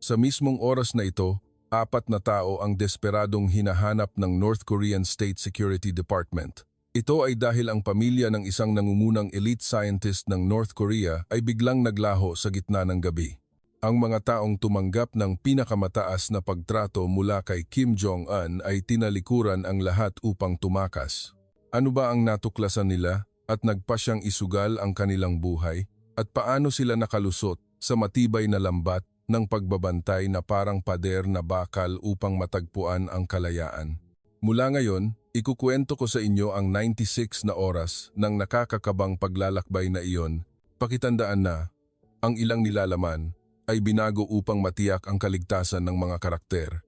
Sa mismong oras na ito, 4 na tao ang desperadong hinahanap ng North Korean State Security Department. Ito ay dahil ang pamilya ng isang nangungunang elite scientist ng North Korea ay biglang naglaho sa gitna ng gabi. Ang mga taong tumanggap ng pinakamataas na pagtrato mula kay Kim Jong-un ay tinalikuran ang lahat upang tumakas. Ano ba ang natuklasan nila at nagpa siyang isugal ang kanilang buhay? At paano sila nakalusot sa matibay na lambat ng pagbabantay na parang pader na bakal upang matagpuan ang kalayaan? Mula ngayon, ikukwento ko sa inyo ang 96 na oras ng nakakakabang paglalakbay na iyon. Pakitandaan na, ang ilang nilalaman ay binago upang matiyak ang kaligtasan ng mga karakter.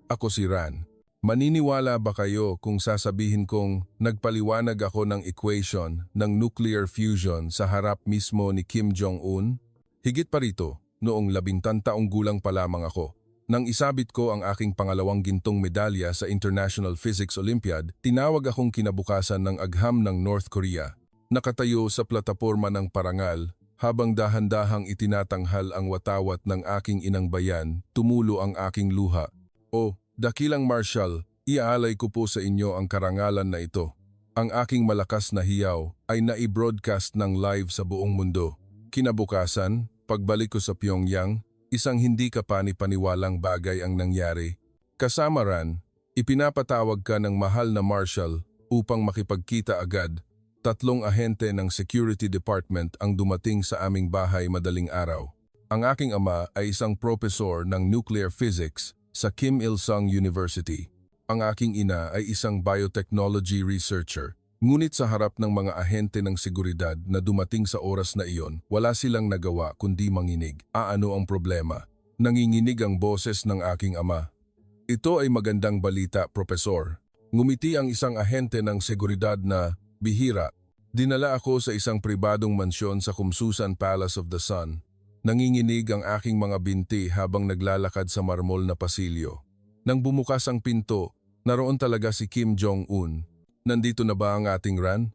Ako si Ran. Maniniwala ba kayo kung sasabihin kong nagpaliwanag ako ng equation ng nuclear fusion sa harap mismo ni Kim Jong-un? Higit pa rito, noong 11 taong gulang pa lamang ako, nang isabit ko ang aking pangalawang gintong medalya sa International Physics Olympiad, tinawag akong kinabukasan ng agham ng North Korea. Nakatayo sa plataporma ng parangal, habang dahan-dahang itinatanghal ang watawat ng aking inang bayan, tumulo ang aking luha. O, dakilang Marshal, iaalay ko po sa inyo ang karangalan na ito. Ang aking malakas na hiyaw ay nai-broadcast ng live sa buong mundo. Kinabukasan, pagbalik ko sa Pyongyang, isang hindi kapani-paniwalang bagay ang nangyari. Kasama Ran, ipinapatawag ka ng mahal na Marshal upang makipagkita agad. 3 ahente ng Security Department ang dumating sa aming bahay madaling araw. Ang aking ama ay isang propesor ng nuclear physics sa Kim Il-sung University. Ang aking ina ay isang biotechnology researcher. Ngunit sa harap ng mga ahente ng seguridad na dumating sa oras na iyon, wala silang nagawa kundi manginig. Ano ang problema? Nanginginig ang boses ng aking ama. Ito ay magandang balita, Propesor. Ngumiti ang isang ahente ng seguridad na, bihira. Dinala ako sa isang pribadong mansyon sa Kumsusan Palace of the Sun. Nanginginig ang aking mga binti habang naglalakad sa marmol na pasilyo. Nang bumukas ang pinto, naroon talaga si Kim Jong-un. Nandito na ba ang ating Ran?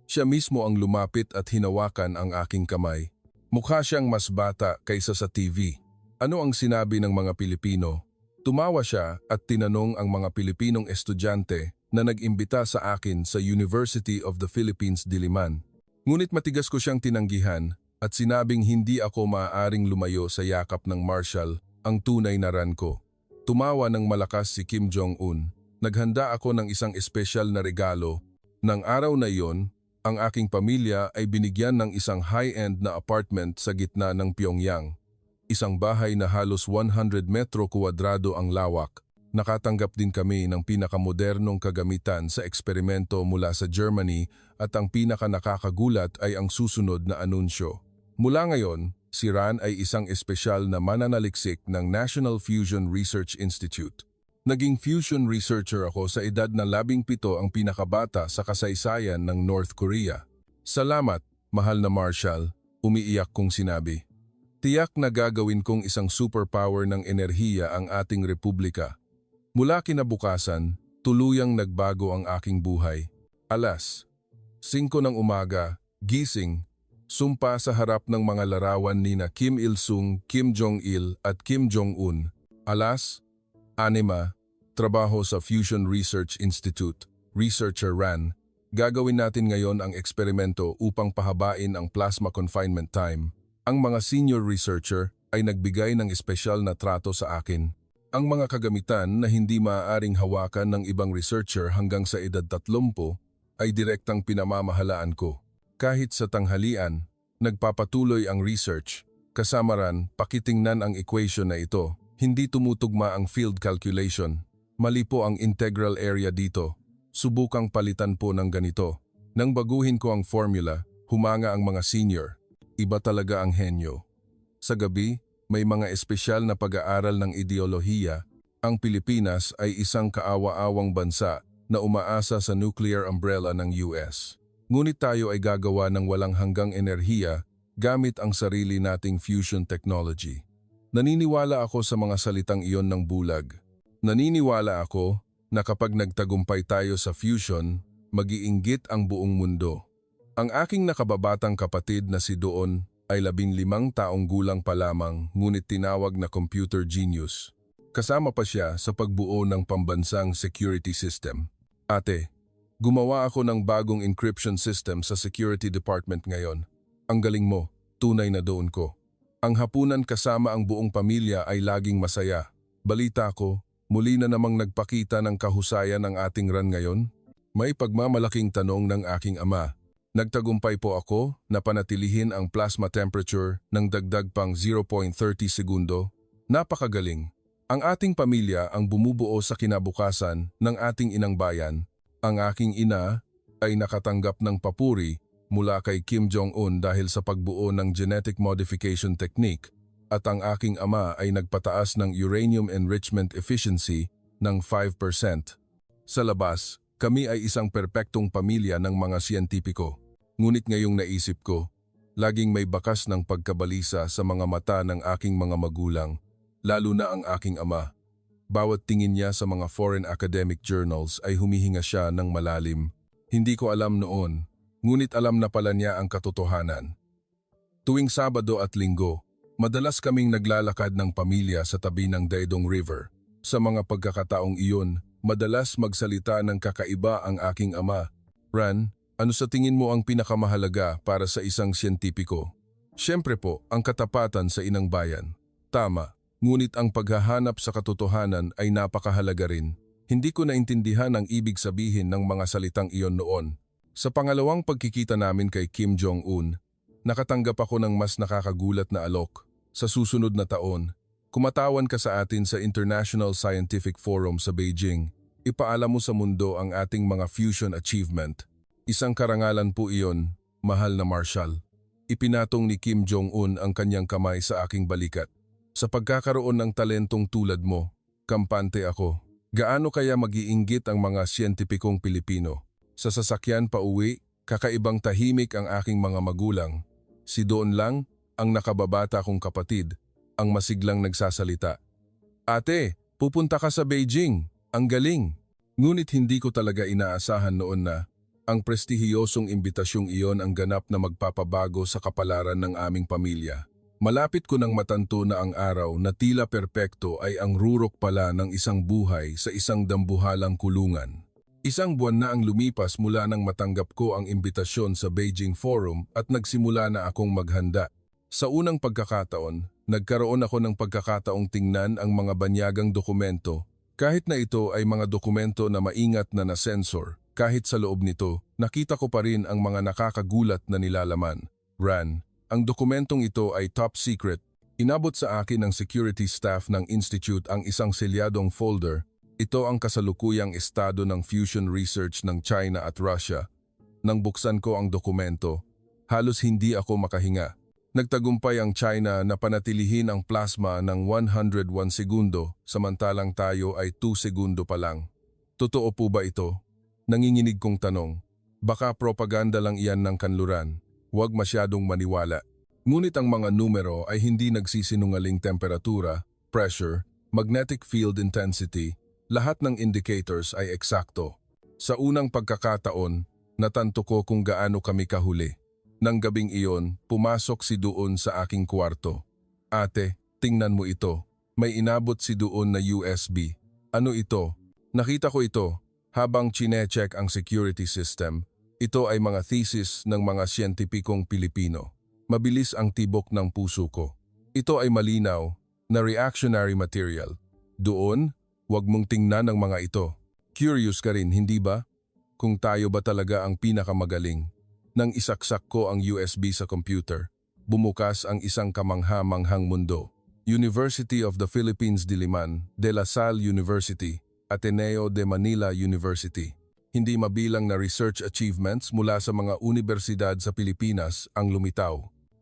Siya mismo ang lumapit at hinawakan ang aking kamay. Mukha siyang mas bata kaysa sa TV. Ano ang sinabi ng mga Pilipino? Tumawa siya at tinanong ang mga Pilipinong estudyante na nag-imbita sa akin sa University of the Philippines, Diliman. Ngunit matigas ko siyang tinanggihan at sinabing hindi ako maaaring lumayo sa yakap ng Marshal, ang tunay na Ran ko. Tumawa ng malakas si Kim Jong-un. Naghanda ako ng isang espesyal na regalo. Nang araw na iyon, ang aking pamilya ay binigyan ng isang high-end na apartment sa gitna ng Pyongyang. Isang bahay na halos 100 metro kuwadrado ang lawak. Nakatanggap din kami ng pinakamodernong kagamitan sa eksperimento mula sa Germany at ang pinakanakakagulat ay ang susunod na anunsyo. Mula ngayon, si Ran ay isang espesyal na mananaliksik ng National Fusion Research Institute. Naging fusion researcher ako sa edad na 17 ang pinakabata sa kasaysayan ng North Korea. Salamat, mahal na Marshal, umiiyak kong sinabi. Tiyak na gagawin kong isang superpower ng enerhiya ang ating republika. Mula kinabukasan, tuluyang nagbago ang aking buhay. Alas 5 ng umaga, gising, sumpa sa harap ng mga larawan nina Kim Il-sung, Kim Jong-il at Kim Jong-un. Alas 6, trabaho sa Fusion Research Institute, Researcher Ran. Gagawin natin ngayon ang eksperimento upang pahabain ang plasma confinement time. Ang mga senior researcher ay nagbigay ng espesyal na trato sa akin. Ang mga kagamitan na hindi maaaring hawakan ng ibang researcher hanggang sa edad 30 ay direktang pinamamahalaan ko. Kahit sa tanghalian, nagpapatuloy ang research. Kasama Ran, pakitingnan ang equation na ito. Hindi tumutugma ang field calculation. Mali po ang integral area dito. Subukang palitan po ng ganito. Nang baguhin ko ang formula, humanga ang mga senior. Iba talaga ang henyo. Sa gabi, may mga espesyal na pag-aaral ng ideolohiya. Ang Pilipinas ay isang kaawa-awang bansa na umaasa sa nuclear umbrella ng US. Ngunit tayo ay gagawa ng walang hanggang enerhiya gamit ang sarili nating fusion technology. Naniniwala ako sa mga salitang iyon ng bulag. Naniniwala ako na kapag nagtagumpay tayo sa fusion, mag-iinggit ang buong mundo. Ang aking nakababatang kapatid na si Doon ay 15 taong gulang pa lamang ngunit tinawag na computer genius. Kasama pa siya sa pagbuo ng pambansang security system. Ate, gumawa ako ng bagong encryption system sa security department ngayon. Ang galing mo, tunay na doon ko. Ang hapunan kasama ang buong pamilya ay laging masaya. Balita ko, muli na namang nagpakita ng kahusayan ang ating run ngayon. May pagmamalaking tanong ng aking ama. Nagtagumpay po ako na panatilihin ang plasma temperature ng dagdag pang 0.30 segundo. Napakagaling. Ang ating pamilya ang bumubuo sa kinabukasan ng ating inang bayan. Ang aking ina ay nakatanggap ng papuri mula kay Kim Jong-un dahil sa pagbuo ng genetic modification technique at ang aking ama ay nagpataas ng uranium enrichment efficiency ng 5%. Sa labas, kami ay isang perpektong pamilya ng mga siyentipiko. Ngunit ngayong naisip ko, laging may bakas ng pagkabalisa sa mga mata ng aking mga magulang, lalo na ang aking ama. Bawat tingin niya sa mga foreign academic journals ay humihinga siya ng malalim. Hindi ko alam noon, ngunit alam na pala niya ang katotohanan. Tuwing Sabado at Linggo, madalas kaming naglalakad ng pamilya sa tabi ng Daedong River. Sa mga pagkakataong iyon, madalas magsalita ng kakaiba ang aking ama. Ran, ano sa tingin mo ang pinakamahalaga para sa isang siyentipiko? Siyempre po, ang katapatan sa inang bayan. Tama, ngunit ang paghahanap sa katotohanan ay napakahalaga rin. Hindi ko naintindihan ang ibig sabihin ng mga salitang iyon noon. Sa pangalawang pagkikita namin kay Kim Jong-un, nakatanggap ako ng mas nakakagulat na alok. Sa susunod na taon, kumatawan ka sa atin sa International Scientific Forum sa Beijing. Ipaalam mo sa mundo ang ating mga fusion achievement. Isang karangalan po iyon, mahal na Marshal. Ipinatong ni Kim Jong-un ang kanyang kamay sa aking balikat. Sa pagkakaroon ng talentong tulad mo, kampante ako. Gaano kaya mag-iinggit ang mga siyentipikong Pilipino? Sa sasakyan pa uwi, kakaibang tahimik ang aking mga magulang. Si Doon lang, ang nakababata kong kapatid, ang masiglang nagsasalita. Ate, pupunta ka sa Beijing. Ang galing. Ngunit hindi ko talaga inaasahan noon na ang prestihiyosong imbitasyon iyon ang ganap na magpapabago sa kapalaran ng aming pamilya. Malapit ko nang matanto na ang araw na tila perpekto ay ang rurok pala ng isang buhay sa isang dambuhalang kulungan. Isang buwan na ang lumipas mula nang matanggap ko ang imbitasyon sa Beijing Forum at nagsimula na akong maghanda. Sa unang pagkakataon, nagkaroon ako ng pagkakataong tingnan ang mga banyagang dokumento. Kahit na ito ay mga dokumento na maingat na na-sensor, kahit sa loob nito, nakita ko pa rin ang mga nakakagulat na nilalaman. Ran, ang dokumentong ito ay top secret. Inabot sa akin ng security staff ng institute ang isang selyadong folder. Ito ang kasalukuyang estado ng fusion research ng China at Russia. Nang buksan ko ang dokumento, halos hindi ako makahinga. Nagtagumpay ang China na panatilihin ang plasma ng 101 segundo, samantalang tayo ay 2 segundo pa lang. Totoo po ba ito? Nanginginig kong tanong. Baka propaganda lang iyan ng kanluran. Huwag masyadong maniwala. Ngunit ang mga numero ay hindi nagsisinungaling temperatura, pressure, magnetic field intensity. Lahat ng indicators ay eksakto. Sa unang pagkakataon, natanto ko kung gaano kami kahuli. Nang gabing iyon, pumasok si Doon sa aking kwarto. Ate, tingnan mo ito. May inabot si Doon na USB. Ano ito? Nakita ko ito. Habang chine-check ang security system, ito ay mga thesis ng mga siyentipikong Pilipino. Mabilis ang tibok ng puso ko. Ito ay malinaw na reactionary material. Doon, huwag mong tingnan ang mga ito. Curious ka rin, hindi ba? Kung tayo ba talaga ang pinakamagaling? Nang isaksak ko ang USB sa computer, bumukas ang isang kamangha-manghang mundo. University of the Philippines Diliman, De La Salle University, Ateneo de Manila University. Hindi mabilang na research achievements mula sa mga universidad sa Pilipinas ang lumitaw.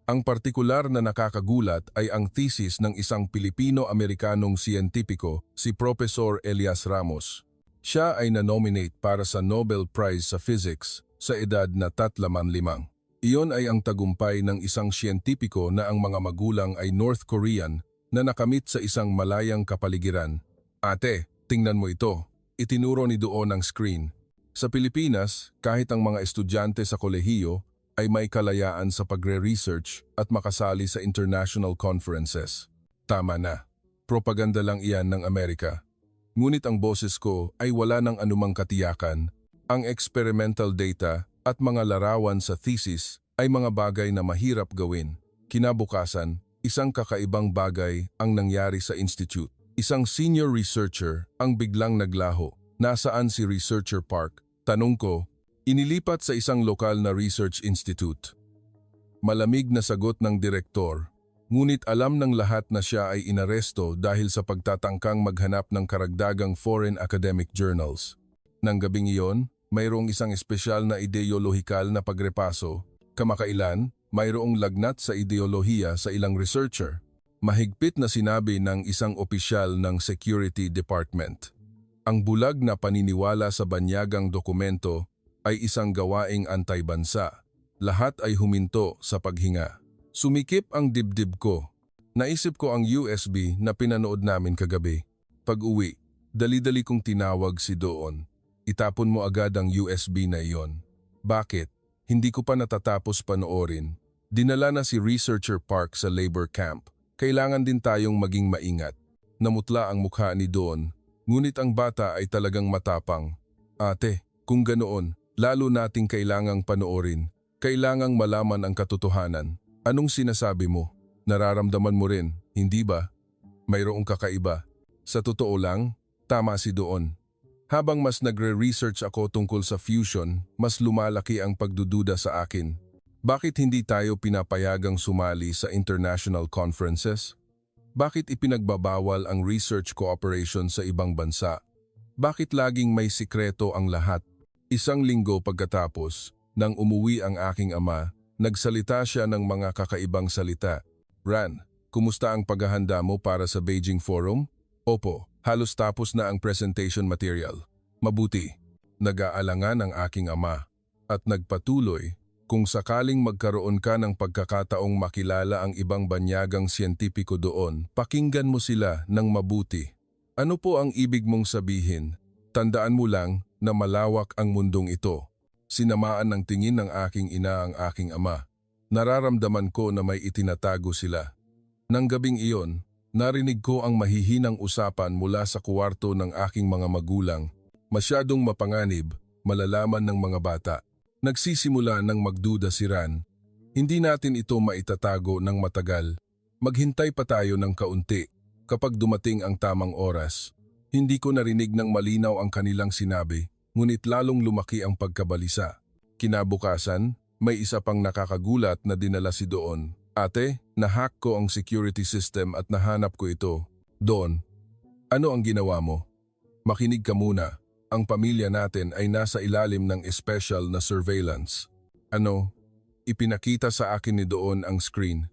Ang partikular na nakakagulat ay ang thesis ng isang Pilipino-Amerikanong siyentipiko, si Professor Elias Ramos. Siya ay na-nominate para sa Nobel Prize sa Physics sa edad na 35. Iyon ay ang tagumpay ng isang siyentipiko na ang mga magulang ay North Korean na nakamit sa isang malayang kapaligiran. Ate, tingnan mo ito. Itinuro ni Doon ang screen. Sa Pilipinas, kahit ang mga estudyante sa kolehiyo ay may kalayaan sa pagre-research at makasali sa international conferences. Tama na. Propaganda lang iyan ng Amerika. Ngunit ang boses ko ay wala ng anumang katiyakan. Ang experimental data at mga larawan sa thesis ay mga bagay na mahirap gawin. Kinabukasan, isang kakaibang bagay ang nangyari sa institute. Isang senior researcher ang biglang naglaho. Nasaan si Researcher Park? Tanong ko, inilipat sa isang lokal na research institute. Malamig na sagot ng direktor, ngunit alam ng lahat na siya ay inaresto dahil sa pagtatangkang maghanap ng karagdagang foreign academic journals. Nang gabing iyon, mayroong isang espesyal na ideolohikal na pagrepaso. Kamakailan, mayroong lagnat sa ideolohiya sa ilang researcher. Mahigpit na sinabi ng isang opisyal ng Security Department. Ang bulag na paniniwala sa banyagang dokumento ay isang gawaing antay-bansa. Lahat ay huminto sa paghinga. Sumikip ang dibdib ko. Naisip ko ang USB na pinanood namin kagabi. Pag-uwi, dali-dali kong tinawag si Doon. Itapon mo agad ang USB na iyon. Bakit? Hindi ko pa natatapos panoorin. Dinala na si Researcher Park sa labor camp. Kailangan din tayong maging maingat. Namutla ang mukha ni Doon, ngunit ang bata ay talagang matapang. Ate, kung ganoon, lalo nating kailangang panoorin. Kailangang malaman ang katotohanan. Anong sinasabi mo? Nararamdaman mo rin, hindi ba? Mayroong kakaiba. Sa totoo lang, tama si Doon. Habang mas nagre-research ako tungkol sa fusion, mas lumalaki ang pagdududa sa akin. Bakit hindi tayo pinapayagang sumali sa international conferences? Bakit ipinagbabawal ang research cooperation sa ibang bansa? Bakit laging may sikreto ang lahat? Isang linggo pagkatapos, nang umuwi ang aking ama, nagsalita siya ng mga kakaibang salita. Ran, kumusta ang paghahanda mo para sa Beijing Forum? Opo, halos tapos na ang presentation material. Mabuti. Nag-aalangan ang aking ama at nagpatuloy, kung sakaling magkaroon ka ng pagkakataong makilala ang ibang banyagang siyentipiko doon, pakinggan mo sila ng mabuti. Ano po ang ibig mong sabihin? Tandaan mo lang na malawak ang mundong ito. Sinamaan ng tingin ng aking ina ang aking ama. Nararamdaman ko na may itinatago sila. Nang gabing iyon, narinig ko ang mahihinang usapan mula sa kuwarto ng aking mga magulang. Masyadong mapanganib, malalaman ng mga bata. Nagsisimula ng magduda si Ran. Hindi natin ito maitatago ng matagal. Maghintay pa tayo ng kaunti. Kapag dumating ang tamang oras, hindi ko narinig ng malinaw ang kanilang sinabi. Ngunit lalong lumaki ang pagkabalisa. Kinabukasan, may isa pang nakakagulat na dinala si Doon. Ate, nahack ko ang security system at nahanap ko ito. Doon, ano ang ginawa mo? Makinig ka muna. Ang pamilya natin ay nasa ilalim ng special na surveillance. Ano? Ipinakita sa akin ni Doon ang screen.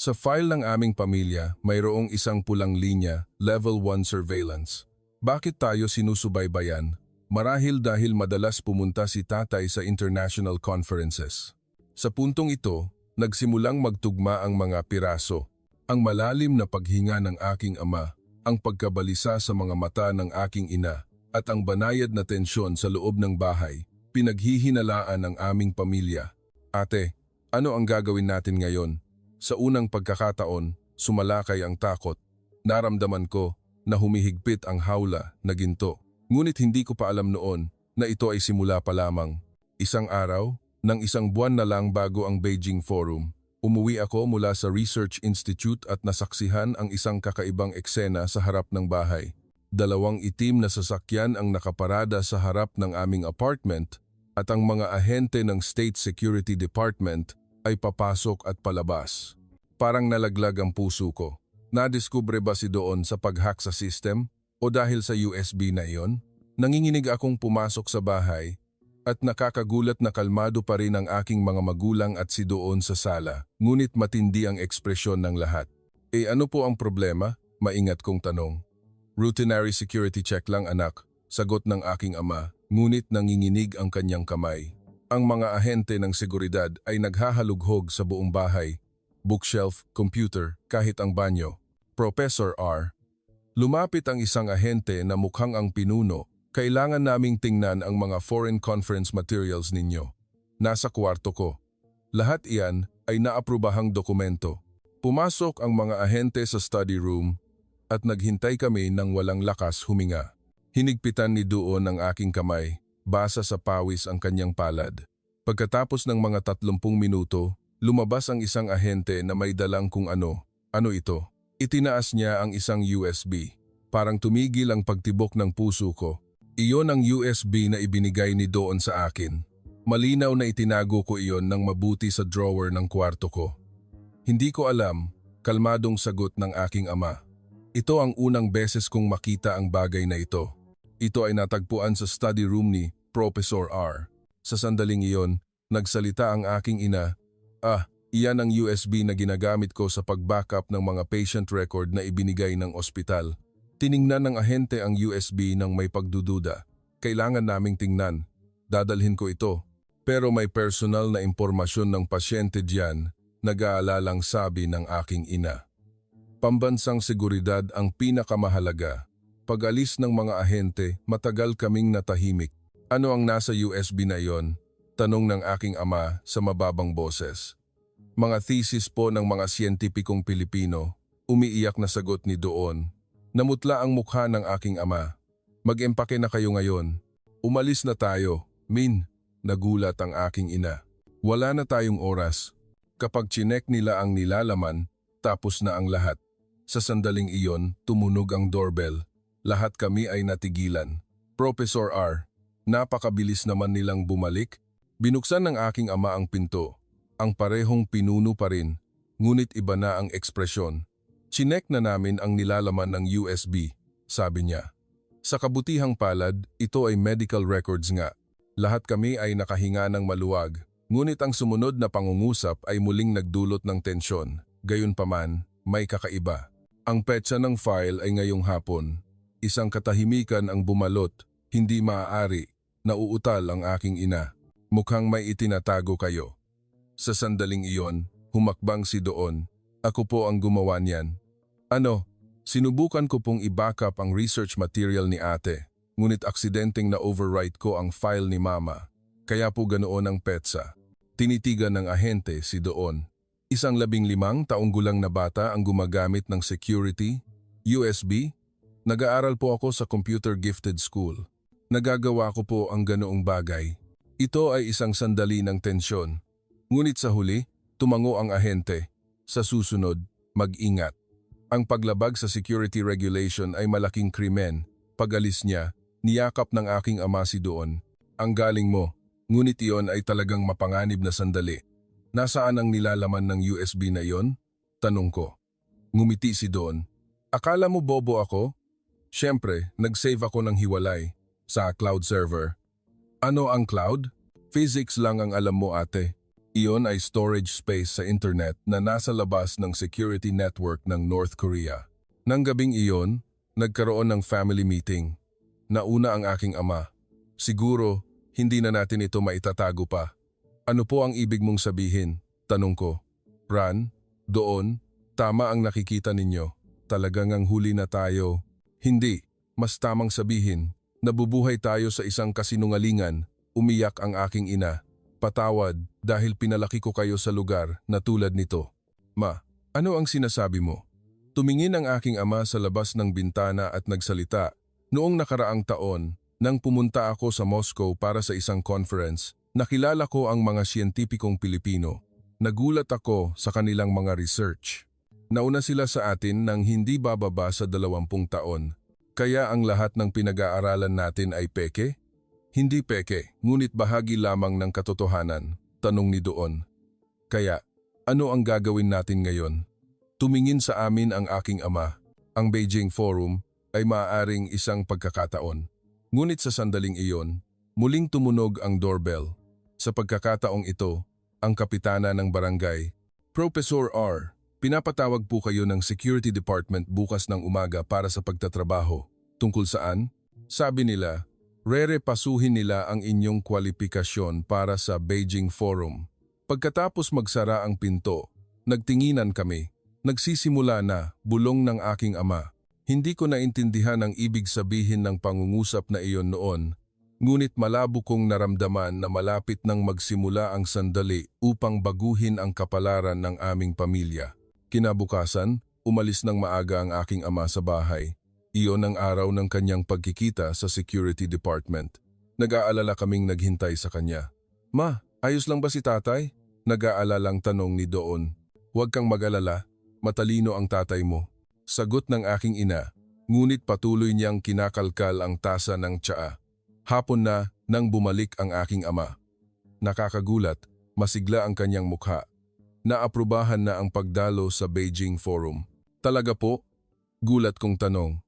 Sa file ng aming pamilya, mayroong isang pulang linya, level 1 surveillance. Bakit tayo sinusubaybayan? Marahil dahil madalas pumunta si tatay sa international conferences. Sa puntong ito, nagsimulang magtugma ang mga piraso. Ang malalim na paghinga ng aking ama, ang pagkabalisa sa mga mata ng aking ina, at ang banayad na tensyon sa loob ng bahay, pinaghihinalaan ng aming pamilya. Ate, ano ang gagawin natin ngayon? Sa unang pagkakataon, sumalakay ang takot. Naramdaman ko na humihigpit ang hawla na ginto. Ngunit hindi ko pa alam noon na ito ay simula pa lamang. Isang araw, nang isang buwan na lang bago ang Beijing Forum, umuwi ako mula sa Research Institute at nasaksihan ang isang kakaibang eksena sa harap ng bahay. Dalawang itim na sasakyan ang nakaparada sa harap ng aming apartment at ang mga ahente ng State Security Department ay papasok at palabas. Parang nalaglag ang puso ko. Nadiskubre ba si Doon sa pag-hack sa system? O dahil sa USB na iyon, nanginginig akong pumasok sa bahay at nakakagulat na kalmado pa rin ang aking mga magulang at si Doon sa sala, ngunit matindi ang ekspresyon ng lahat. Ano po ang problema? Maingat kong tanong. Routinary security check lang anak, sagot ng aking ama, ngunit nanginginig ang kanyang kamay. Ang mga ahente ng seguridad ay naghahalughog sa buong bahay, bookshelf, computer, kahit ang banyo. Professor R. Lumapit ang isang ahente na mukhang ang pinuno. Kailangan naming tingnan ang mga foreign conference materials ninyo. Nasa kwarto ko. Lahat iyan ay naaprubahang dokumento. Pumasok ang mga ahente sa study room at naghintay kami ng walang lakas huminga. Hinigpitan ni Duon ang aking kamay, basa sa pawis ang kanyang palad. Pagkatapos ng mga 30 minuto, lumabas ang isang ahente na may dalang kung ano. Ano ito? Itinaas niya ang isang USB. Parang tumigil ang pagtibok ng puso ko. Iyon ang USB na ibinigay ni Doon sa akin. Malinaw na itinago ko iyon ng mabuti sa drawer ng kwarto ko. Hindi ko alam, kalmadong sagot ng aking ama. Ito ang unang beses kong makita ang bagay na ito. Ito ay natagpuan sa study room ni Professor R. Sa sandaling iyon, nagsalita ang aking ina. Iyan ang USB na ginagamit ko sa pag-backup ng mga patient record na ibinigay ng ospital. Tiningnan ng ahente ang USB ng may pagdududa. Kailangan naming tingnan. Dadalhin ko ito. Pero may personal na impormasyon ng pasyente diyan, nag-aalalang sabi ng aking ina. Pambansang seguridad ang pinakamahalaga. Pag-alis ng mga ahente, matagal kaming natahimik. Ano ang nasa USB na iyon? Tanong ng aking ama sa mababang boses. Mga thesis po ng mga siyentipikong Pilipino, umiiyak na sagot ni Doon. Namutla ang mukha ng aking ama. Mag-empake na kayo ngayon. Umalis na tayo, Min. Nagulat ang aking ina. Wala na tayong oras. Kapag chinek nila ang nilalaman, tapos na ang lahat. Sa sandaling iyon, tumunog ang doorbell. Lahat kami ay natigilan. Professor R, napakabilis naman nilang bumalik. Binuksan ng aking ama ang pinto. Ang parehong pinuno pa rin, ngunit iba na ang ekspresyon. Chinek na namin ang nilalaman ng USB, sabi niya. Sa kabutihang palad, ito ay medical records nga. Lahat kami ay nakahinga ng maluwag, ngunit ang sumunod na pangungusap ay muling nagdulot ng tensyon. Gayunpaman, may kakaiba. Ang petsa ng file ay ngayong hapon. Isang katahimikan ang bumalot, hindi maaari, nauutal ang aking ina. Mukhang may itinatago kayo. Sa sandaling iyon, humakbang si Doon. Ako po ang gumawa niyan. Sinubukan ko pong i-backup ang research material ni ate, ngunit aksidenteng na-overwrite ko ang file ni mama. Kaya po ganoon ang petsa. Tinitigan ng ahente si Doon. Isang 15 taong gulang na bata ang gumagamit ng security, USB. Nag-aaral po ako sa computer gifted school. Nagagawa ko po ang ganoong bagay. Ito ay isang sandali ng tensyon. Ngunit sa huli, tumango ang ahente. Sa susunod, mag-ingat. Ang paglabag sa security regulation ay malaking krimen. Pag-alis niya, niyakap ng aking ama si Doon. Ang galing mo, ngunit iyon ay talagang mapanganib na sandali. Nasaan ang nilalaman ng USB na iyon? Tanong ko. Ngumiti si Doon. Akala mo bobo ako? Siyempre, nag-save ako ng hiwalay sa cloud server. Ano ang cloud? Physics lang ang alam mo ate. Iyon ay storage space sa internet na nasa labas ng security network ng North Korea. Nang gabing iyon, nagkaroon ng family meeting. Nauna ang aking ama. Siguro, hindi na natin ito maitatago pa. Ano po ang ibig mong sabihin? Tanong ko. Ran, Doon, tama ang nakikita ninyo. Talagang ang huli na tayo. Hindi, mas tamang sabihin, nabubuhay tayo sa isang kasinungalingan, umiyak ang aking ina. Patawad dahil pinalaki ko kayo sa lugar na tulad nito. Ma, ano ang sinasabi mo? Tumingin ang aking ama sa labas ng bintana at nagsalita. Noong nakaraang taon, nang pumunta ako sa Moscow para sa isang conference, nakilala ko ang mga siyentipikong Pilipino. Nagulat ako sa kanilang mga research. Nauna sila sa atin nang hindi bababa sa 20 taon. Kaya ang lahat ng pinag-aaralan natin ay peke? Hindi peke, ngunit bahagi lamang ng katotohanan, tanong ni Doon. Kaya, ano ang gagawin natin ngayon? Tumingin sa amin ang aking ama. Ang Beijing Forum ay maaaring isang pagkakataon. Ngunit sa sandaling iyon, muling tumunog ang doorbell. Sa pagkakataong ito, ang kapitana ng barangay, Professor R, pinapatawag po kayo ng Security Department bukas ng umaga para sa pagtatrabaho. Tungkol saan? Sabi nila, rerepasuhin nila ang inyong kwalifikasyon para sa Beijing Forum. Pagkatapos magsara ang pinto, nagtinginan kami. Nagsisimula na, bulong ng aking ama. Hindi ko naintindihan ang ibig sabihin ng pangungusap na iyon noon. Ngunit malabo kong naramdaman na malapit nang magsimula ang sandali upang baguhin ang kapalaran ng aming pamilya. Kinabukasan, umalis ng maaga ang aking ama sa bahay. Iyon ang araw ng kanyang pagkikita sa security department. Nag-aalala kaming naghintay sa kanya. "Ma, ayos lang ba si tatay?" Nag-aalalang tanong ni Doon. "Huwag kang mag-alala, matalino ang tatay mo." Sagot ng aking ina, ngunit patuloy niyang kinakalkal ang tasa ng tsaa. Hapon na nang bumalik ang aking ama. Nakakagulat, masigla ang kanyang mukha. Naaprubahan na ang pagdalo sa Beijing Forum. "Talaga po?" Gulat kong tanong.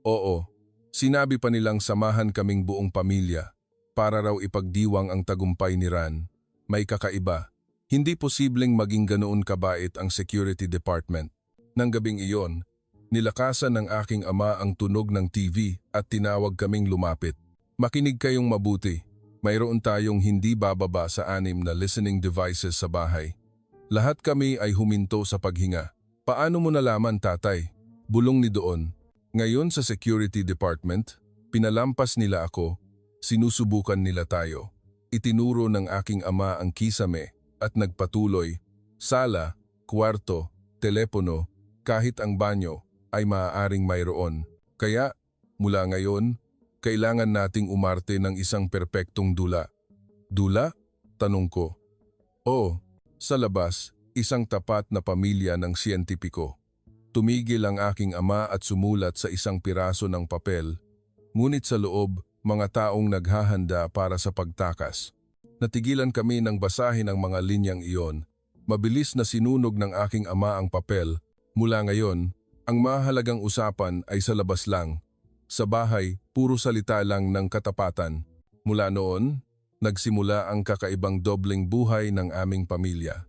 "Oo, sinabi pa nilang samahan kaming buong pamilya para raw ipagdiwang ang tagumpay ni Ran. May kakaiba. Hindi posibleng maging ganoon kabait ang security department." Nang gabing iyon, nilakasan ng aking ama ang tunog ng TV at tinawag kaming lumapit. "Makinig kayong mabuti. Mayroon tayong hindi bababa sa 6 na listening devices sa bahay." Lahat kami ay huminto sa paghinga. "Paano mo nalaman, tatay?" Bulong ni Doon. "Ngayon sa security department, pinalampas nila ako, sinusubukan nila tayo." Itinuro ng aking ama ang kisame at nagpatuloy, "Sala, kwarto, telepono, kahit ang banyo ay maaaring mayroon. Kaya, mula ngayon, kailangan nating umarte ng isang perpektong dula." "Dula?" tanong ko. "Oo, sa labas, isang tapat na pamilya ng siyentipiko." Tumigil ang aking ama at sumulat sa isang piraso ng papel. Ngunit sa loob, mga taong naghahanda para sa pagtakas. Natigilan kami nang basahin ang mga linyang iyon. Mabilis na sinunog ng aking ama ang papel. "Mula ngayon, ang mahalagang usapan ay sa labas lang. Sa bahay, puro salita lang ng katapatan." Mula noon, nagsimula ang kakaibang dobleng buhay ng aming pamilya.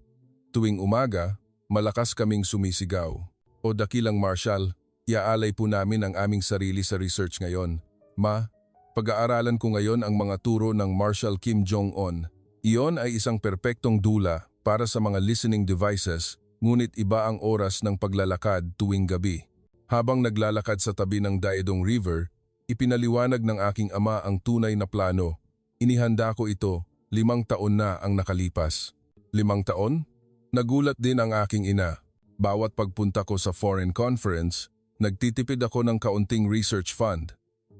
Tuwing umaga, malakas kaming sumisigaw. "O dakilang Marshal, iaalay po namin ang aming sarili sa research ngayon. Ma, pag-aaralan ko ngayon ang mga turo ng Marshal Kim Jong-un. Iyon ay isang perpektong dula para sa mga listening devices, ngunit iba ang oras ng paglalakad tuwing gabi." Habang naglalakad sa tabi ng Daedong River, ipinaliwanag ng aking ama ang tunay na plano. "Inihanda ko ito, 5 taon na ang nakalipas." 5 taon? Nagulat din ang aking ina. Bawat pagpunta ko sa foreign conference, nagtitipid ako ng kaunting research fund.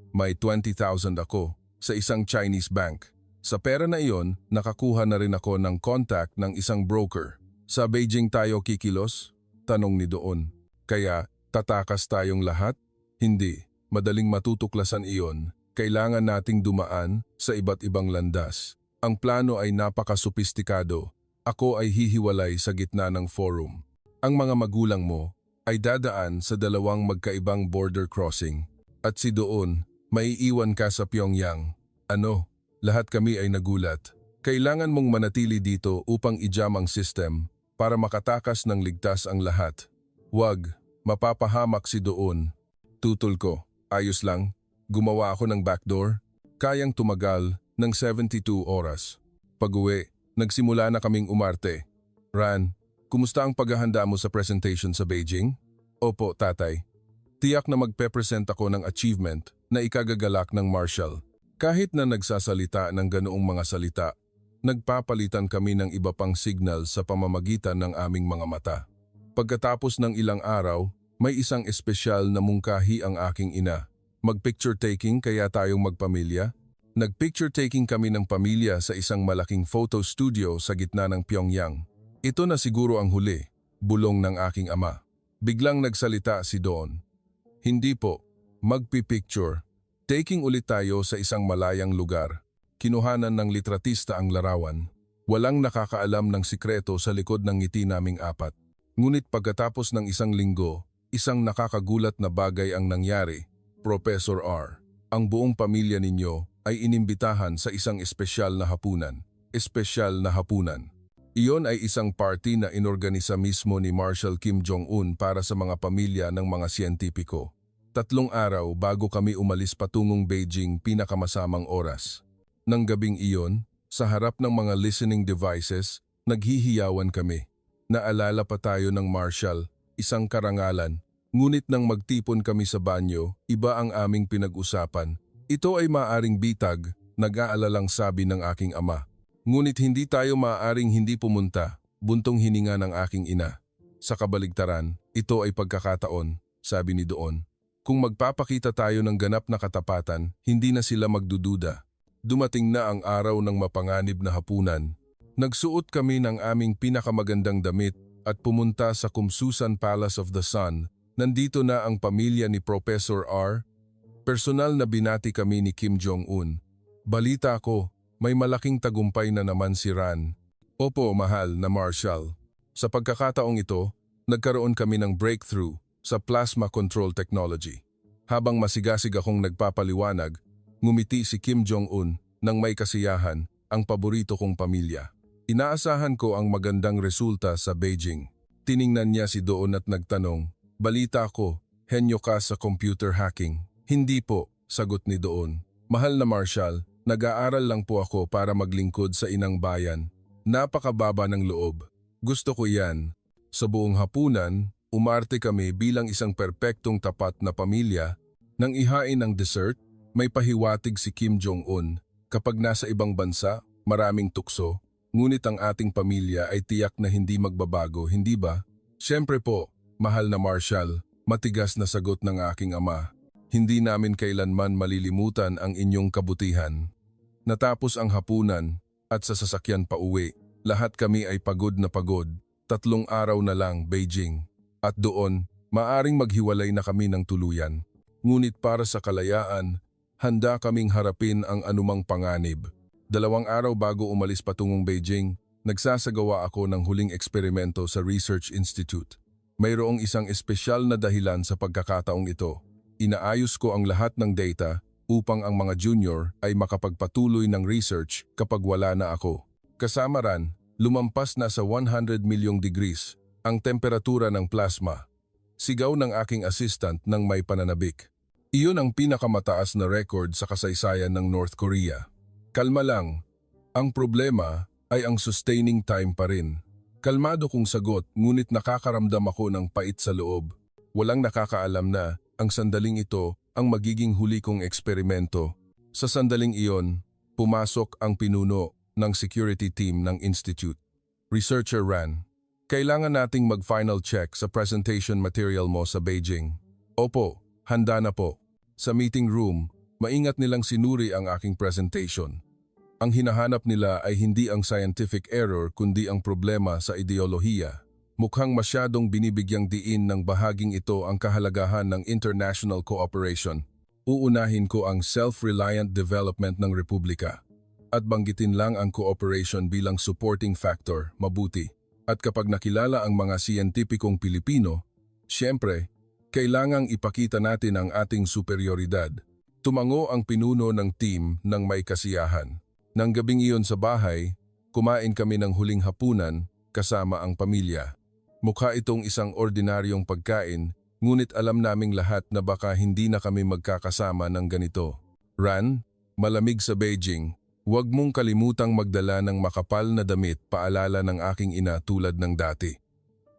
May 20,000 ako sa isang Chinese bank. Sa pera na iyon, nakakuha na rin ako ng contact ng isang broker. "Sa Beijing tayo kikilos?" tanong ni Doon. "Kaya tatakas tayong lahat?" "Hindi, madaling matutuklasan iyon. Kailangan nating dumaan sa iba't ibang landas. Ang plano ay napaka-sopistikado. Ako ay hihiwalay sa gitna ng forum. Ang mga magulang mo ay dadaan sa 2 magkaibang border crossing. At si Doon, maiiwan ka sa Pyongyang." "Ano?" Lahat kami ay nagulat. "Kailangan mong manatili dito upang i-jam ang system para makatakas ng ligtas ang lahat." "Wag, mapapahamak si Doon." Tutol ko, "Ayos lang, gumawa ako ng backdoor." Kayang tumagal ng 72 oras. Pag-uwi, nagsimula na kaming umarte. "Ran, kumusta ang paghahanda mo sa presentation sa Beijing?" "Opo, tatay. Tiyak na magpe-present ako ng achievement na ikagagalak ng Marshal." Kahit na nagsasalita ng ganoong mga salita, nagpapalitan kami ng iba pang signal sa pamamagitan ng aming mga mata. Pagkatapos ng ilang araw, may isang espesyal na mungkahi ang aking ina. "Mag-picture taking kaya tayong magpamilya?" Nag-picture taking kami ng pamilya sa isang malaking photo studio sa gitna ng Pyongyang. "Ito na siguro ang huli," bulong ng aking ama. Biglang nagsalita si Don. "Hindi po, magpipicture. Taking ulit tayo sa isang malayang lugar." Kinuhanan ng litratista ang larawan. Walang nakakaalam ng sikreto sa likod ng ngiti naming 4. Ngunit pagkatapos ng isang linggo, isang nakakagulat na bagay ang nangyari. "Professor R, ang buong pamilya ninyo ay inimbitahan sa isang espesyal na hapunan." Espesyal na hapunan. Iyon ay isang party na inorganisa mismo ni Marshal Kim Jong-un para sa mga pamilya ng mga siyentipiko. 3 araw bago kami umalis patungong Beijing pinakamasamang oras. Nang gabing iyon, sa harap ng mga listening devices, naghihiyawan kami. Naalala pa tayo ng Marshal, isang karangalan. Ngunit nang magtipon kami sa banyo, iba ang aming pinag-usapan. Ito ay maaring bitag, nag-aalalang sabi ng aking ama. Ngunit hindi tayo maaaring hindi pumunta, buntong hininga ng aking ina. Sa kabaligtaran, ito ay pagkakataon, sabi ni Doon. Kung magpapakita tayo ng ganap na katapatan, hindi na sila magdududa. Dumating na ang araw ng mapanganib na hapunan. Nagsuot kami ng aming pinakamagandang damit at pumunta sa Kumsusan Palace of the Sun. Nandito na ang pamilya ni Professor R. Personal na binati kami ni Kim Jong-un. Balita ko, may malaking tagumpay na naman si Ran. Opo, mahal na Marshall. Sa pagkakataong ito, nagkaroon kami ng breakthrough sa plasma control technology. Habang masigasig akong nagpapaliwanag, ngumiti si Kim Jong-un nang may kasiyahan, ang paborito kong pamilya. Inaasahan ko ang magandang resulta sa Beijing. Tiningnan niya si Doon at nagtanong, balita ko, henyo ka sa computer hacking. Hindi po, sagot ni Doon. Mahal na Marshall, nag-aaral lang po ako para maglingkod sa inang bayan. Napakababa ng loob. Gusto ko yan. Sa buong hapunan, umarte kami bilang isang perpektong tapat na pamilya. Nang ihain ng dessert, may pahiwatig si Kim Jong-un. Kapag nasa ibang bansa, maraming tukso. Ngunit ang ating pamilya ay tiyak na hindi magbabago, hindi ba? Siyempre po, mahal na Marshall, matigas na sagot ng aking ama. Hindi namin kailanman malilimutan ang inyong kabutihan. Natapos ang hapunan at sa sasakyan pa uwi, lahat kami ay pagod na pagod. 3 araw na lang, Beijing. At doon, maaring maghiwalay na kami ng tuluyan. Ngunit para sa kalayaan, handa kaming harapin ang anumang panganib. 2 araw bago umalis patungong Beijing, nagsasagawa ako ng huling eksperimento sa Research Institute. Mayroong isang espesyal na dahilan sa pagkakataong ito. Inaayos ko ang lahat ng data upang ang mga junior ay makapagpatuloy ng research kapag wala na ako. Kasama ran, lumampas na sa 100 milyong degrees ang temperatura ng plasma. Sigaw ng aking assistant nang may pananabik. Iyon ang pinakamataas na record sa kasaysayan ng North Korea. Kalma lang. Ang problema ay ang sustaining time pa rin. Kalmado kong sagot, ngunit nakakaramdam ako ng pait sa loob. Walang nakakaalam na ang sandaling ito ang magiging huli kong eksperimento. Sa sandaling iyon, pumasok ang pinuno ng security team ng Institute. Researcher Ran, kailangan nating mag-final check sa presentation material mo sa Beijing. Opo, handa na po. Sa meeting room, maingat nilang sinuri ang aking presentation. Ang hinahanap nila ay hindi ang scientific error kundi ang problema sa ideolohiya. Mukhang masyadong binibigyang diin ng bahaging ito ang kahalagahan ng international cooperation. Uunahin ko ang self-reliant development ng Republika. At banggitin lang ang cooperation bilang supporting factor, mabuti. At kapag nakilala ang mga siyentipikong Pilipino, siyempre, kailangang ipakita natin ang ating superioridad. Tumango ang pinuno ng team ng may kasiyahan. Nang gabing iyon sa bahay, kumain kami ng huling hapunan kasama ang pamilya. Mukha itong isang ordinaryong pagkain, ngunit alam naming lahat na baka hindi na kami magkakasama ng ganito. Ran, malamig sa Beijing, huwag mong kalimutang magdala ng makapal na damit paalala ng aking ina tulad ng dati.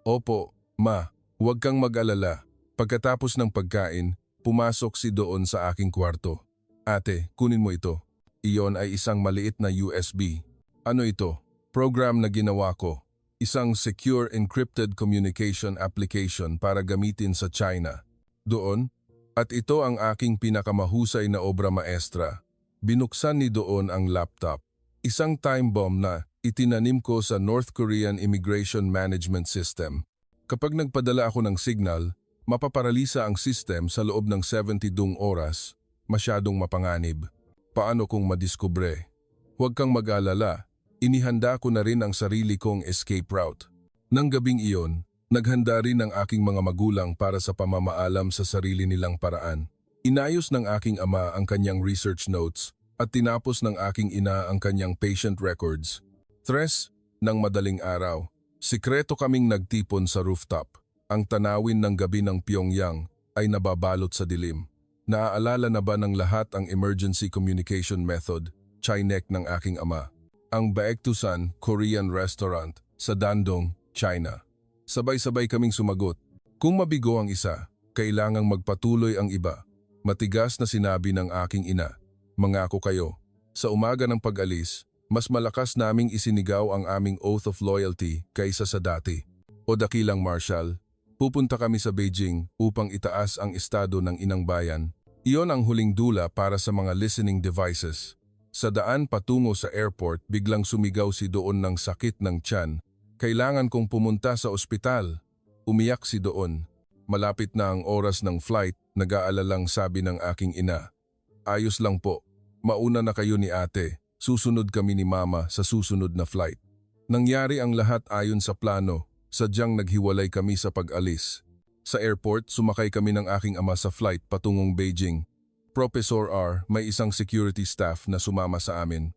Opo, ma, huwag kang mag-alala. Pagkatapos ng pagkain, pumasok si Doon sa aking kwarto. Ate, kunin mo ito. Iyon ay isang maliit na USB. Ano ito? Program na ginawa ko. Isang secure encrypted communication application para gamitin sa China. Doon, at ito ang aking pinakamahusay na obra maestra. Binuksan ni Doon ang laptop. Isang time bomb na itinanim ko sa North Korean Immigration Management System. Kapag nagpadala ako ng signal, mapaparalisa ang system sa loob ng 72 oras. Masyadong mapanganib. Paano kung madiskubre? Huwag kang mag-alala. Inihanda ko na rin ang sarili kong escape route. Nang gabing iyon, naghanda rin ang aking mga magulang para sa pamamaalam sa sarili nilang paraan. Inayos ng aking ama ang kanyang research notes at tinapos ng aking ina ang kanyang patient records. 3 ng madaling araw, sikreto kaming nagtipon sa rooftop. Ang tanawin ng gabi ng Pyongyang ay nababalot sa dilim. Naaalala na ba ng lahat ang emergency communication method, Chinek ng aking ama? Ang Baektusan Korean Restaurant sa Dandong, China. Sabay-sabay kaming sumagot. Kung mabigo ang isa, kailangang magpatuloy ang iba. Matigas na sinabi ng aking ina, mangako kayo. Sa umaga ng pag-alis, mas malakas naming isinigaw ang aming oath of loyalty kaysa sa dati. O dakilang Marshal, pupunta kami sa Beijing upang itaas ang estado ng inang bayan. Iyon ang huling dula para sa mga listening devices. Sa daan patungo sa airport, biglang sumigaw si Doon ng sakit ng tiyan. Kailangan kong pumunta sa ospital. Umiyak si Doon. Malapit na ang oras ng flight, nag-aalalang sabi ng aking ina. Ayos lang po, mauna na kayo ni ate. Susunod kami ni mama sa susunod na flight. Nangyari ang lahat ayon sa plano, sadyang naghiwalay kami sa pag-alis. Sa airport, sumakay kami ng aking ama sa flight patungong Beijing. Professor R, may isang security staff na sumama sa amin.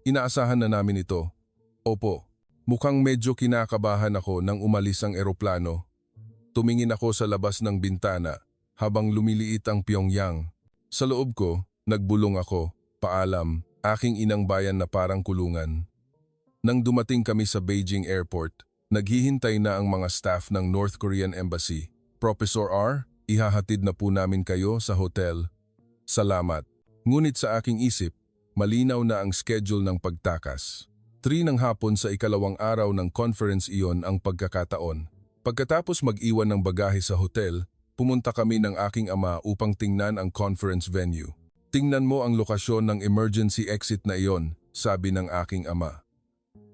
Inaasahan na namin ito. Opo, mukhang medyo kinakabahan ako nang umalis ang eroplano. Tumingin ako sa labas ng bintana habang lumiliit ang Pyongyang. Sa loob ko, nagbulong ako, paalam. Aking inang bayan na parang kulungan. Nang dumating kami sa Beijing Airport, naghihintay na ang mga staff ng North Korean Embassy. Professor R, ihahatid na po namin kayo sa hotel. Salamat. Ngunit sa aking isip, malinaw na ang schedule ng pagtakas. 3 ng hapon sa ikalawang araw ng conference iyon ang pagkakataon. Pagkatapos mag-iwan ng bagahe sa hotel, pumunta kami ng aking ama upang tingnan ang conference venue. Tingnan mo ang lokasyon ng emergency exit na iyon, sabi ng aking ama.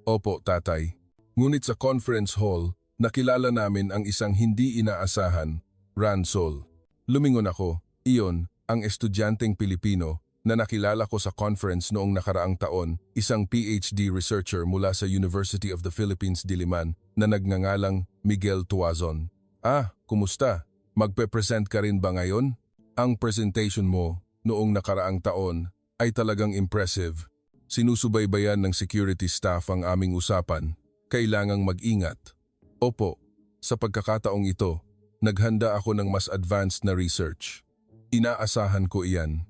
Opo, tatay. Ngunit sa conference hall, nakilala namin ang isang hindi inaasahan, Ransol. Lumingon ako, iyon, ang estudyanteng Pilipino na nakilala ko sa conference noong nakaraang taon, isang PhD researcher mula sa University of the Philippines, Diliman, na nagngangalang Miguel Tuazon. Ah, kumusta? Magpe-present ka rin ba ngayon? Ang presentation mo noong nakaraang taon ay talagang impressive. Sinusubaybayan ng security staff ang aming usapan. Kailangang mag-ingat. Opo, sa pagkakataong ito, naghanda ako ng mas advanced na research. Inaasahan ko iyan.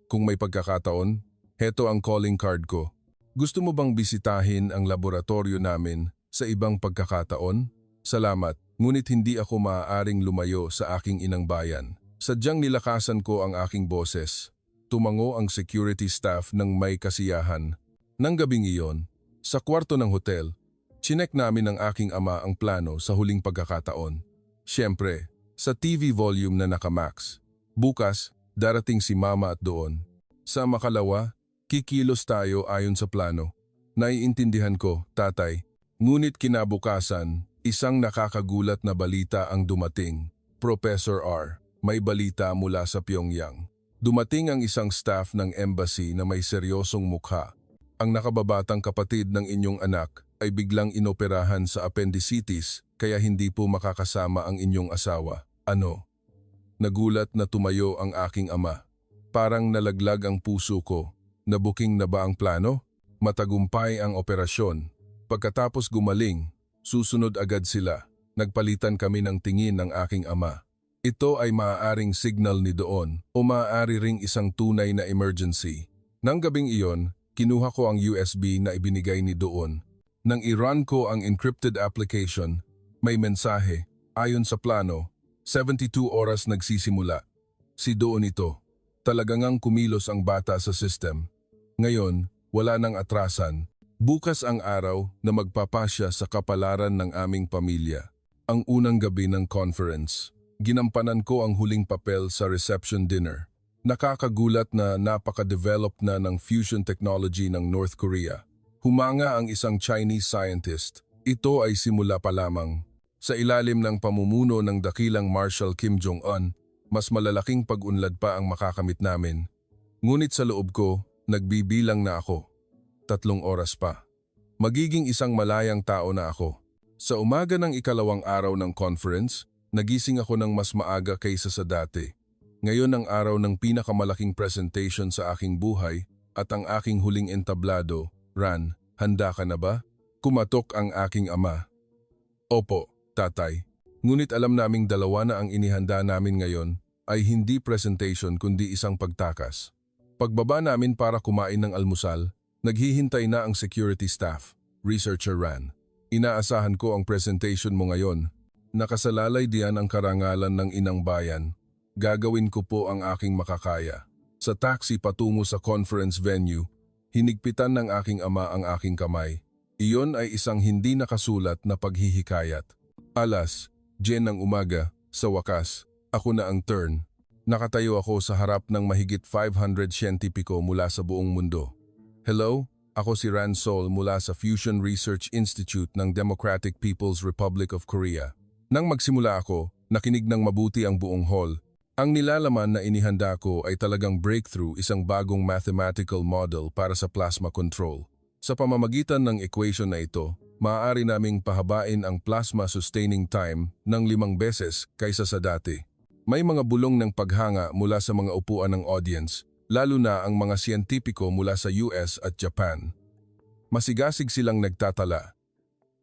Kung may pagkakataon, heto ang calling card ko. Gusto mo bang bisitahin ang laboratorio namin sa ibang pagkakataon? Salamat, ngunit hindi ako maaaring lumayo sa aking inang bayan. Sadyang nilakasan ko ang aking boses. Tumango ang security staff ng may kasiyahan. Nang gabing iyon, sa kwarto ng hotel, chinek namin ng aking ama ang plano sa huling pagkakataon. Siyempre, sa TV volume na nakamax. Bukas, darating si mama at Doon. Sa makalawa, kikilos tayo ayon sa plano. Naiintindihan ko, tatay. Ngunit kinabukasan, isang nakakagulat na balita ang dumating. Professor R. May balita mula sa Pyongyang. Dumating ang isang staff ng embassy na may seryosong mukha. Ang nakababatang kapatid ng inyong anak ay biglang inoperahan sa appendicitis kaya hindi po makakasama ang inyong asawa. Ano? Nagulat na tumayo ang aking ama. Parang nalaglag ang puso ko. Nabuking na ba ang plano? Matagumpay ang operasyon. Pagkatapos gumaling, susunod agad sila. Nagpalitan kami ng tingin ng aking ama. Ito ay maaaring signal ni Doon o maaari ring isang tunay na emergency. Nang gabing iyon, kinuha ko ang USB na ibinigay ni Doon. Nang i-run ko ang encrypted application, may mensahe. Ayon sa plano, 72 oras nagsisimula. Si Doon ito. Talagang kumilos ang bata sa system. Ngayon, wala nang atrasan. Bukas ang araw na magpapasya sa kapalaran ng aming pamilya. Ang unang gabi ng conference. Ginampanan ko ang huling papel sa reception dinner. Nakakagulat na napaka-develop na ng fusion technology ng North Korea. Humanga ang isang Chinese scientist. Ito ay simula pa lamang. Sa ilalim ng pamumuno ng dakilang Marshal Kim Jong-un, mas malalaking pag-unlad pa ang makakamit namin. Ngunit sa loob ko, nagbibilang na ako. 3 oras pa. Magiging isang malayang tao na ako. Sa umaga ng ikalawang araw ng conference, nagising ako ng mas maaga kaysa sa dati. Ngayon ang araw ng pinakamalaking presentation sa aking buhay at ang aking huling entablado. Ran, handa ka na ba? Kumatok ang aking ama. Opo, tatay. Ngunit alam naming dalawa na ang inihanda namin ngayon ay hindi presentation kundi isang pagtakas. Pagbaba namin para kumain ng almusal, naghihintay na ang security staff, Researcher Ran. Inaasahan ko ang presentation mo ngayon. Nakasalalay diyan ang karangalan ng inang bayan. Gagawin ko po ang aking makakaya. Sa taxi patungo sa conference venue, Hinigpitan ng aking ama ang aking kamay. Iyon ay isang hindi nakasulat na paghihikayat. Alas, 10 ng umaga, sa wakas, ako na ang turn. Nakatayo ako sa harap ng mahigit 500 siyentipiko mula sa buong mundo. Hello, ako si Ran Sol mula sa Fusion Research Institute ng Democratic People's Republic of Korea. Nang magsimula ako, nakinig ng mabuti ang buong hall. Ang nilalaman na inihanda ko ay talagang breakthrough, isang bagong mathematical model para sa plasma control. Sa pamamagitan ng equation na ito, maaari naming pahabain ang plasma sustaining time ng 5 beses kaysa sa dati. May mga bulong ng paghanga mula sa mga upuan ng audience, lalo na ang mga siyentipiko mula sa US at Japan. Masigasig silang nagtatala.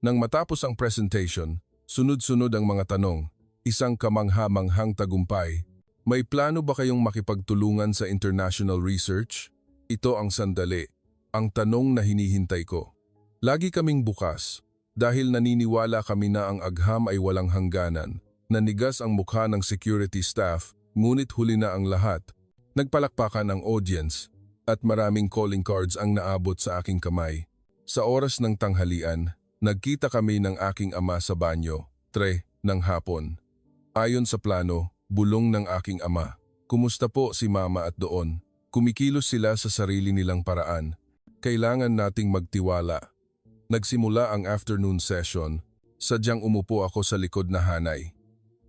Nang matapos ang presentation, sunod-sunod ang mga tanong, isang kamangha-manghang tagumpay. May plano ba kayong makipagtulungan sa international research? Ito ang sandali, ang tanong na hinihintay ko. Lagi kaming bukas, dahil naniniwala kami na ang agham ay walang hangganan. Nanigas ang mukha ng security staff, ngunit huli na ang lahat. Nagpalakpakan ang audience, at maraming calling cards ang naabot sa aking kamay. Sa oras ng tanghalian, nagkita kami ng aking ama sa banyo, 3 ng hapon. Ayon sa plano, bulong ng aking ama. Kumusta po si mama at doon? Kumikilos sila sa sarili nilang paraan. Kailangan nating magtiwala. Nagsimula ang afternoon session. Sadyang umupo ako sa likod na hanay.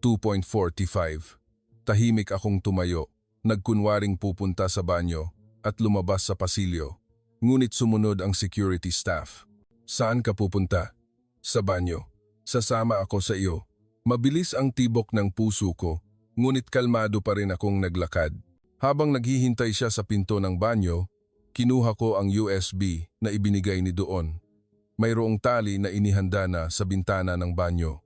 2.45. Tahimik akong tumayo. Nagkunwaring pupunta sa banyo at lumabas sa pasilyo. Ngunit sumunod ang security staff. Saan ka pupunta? Sa banyo. Sasama ako sa iyo. Mabilis ang tibok ng puso ko. Ngunit kalmado pa rin akong naglakad. Habang naghihintay siya sa pinto ng banyo, kinuha ko ang USB na ibinigay ni Doon. Mayroong tali na inihanda na sa bintana ng banyo.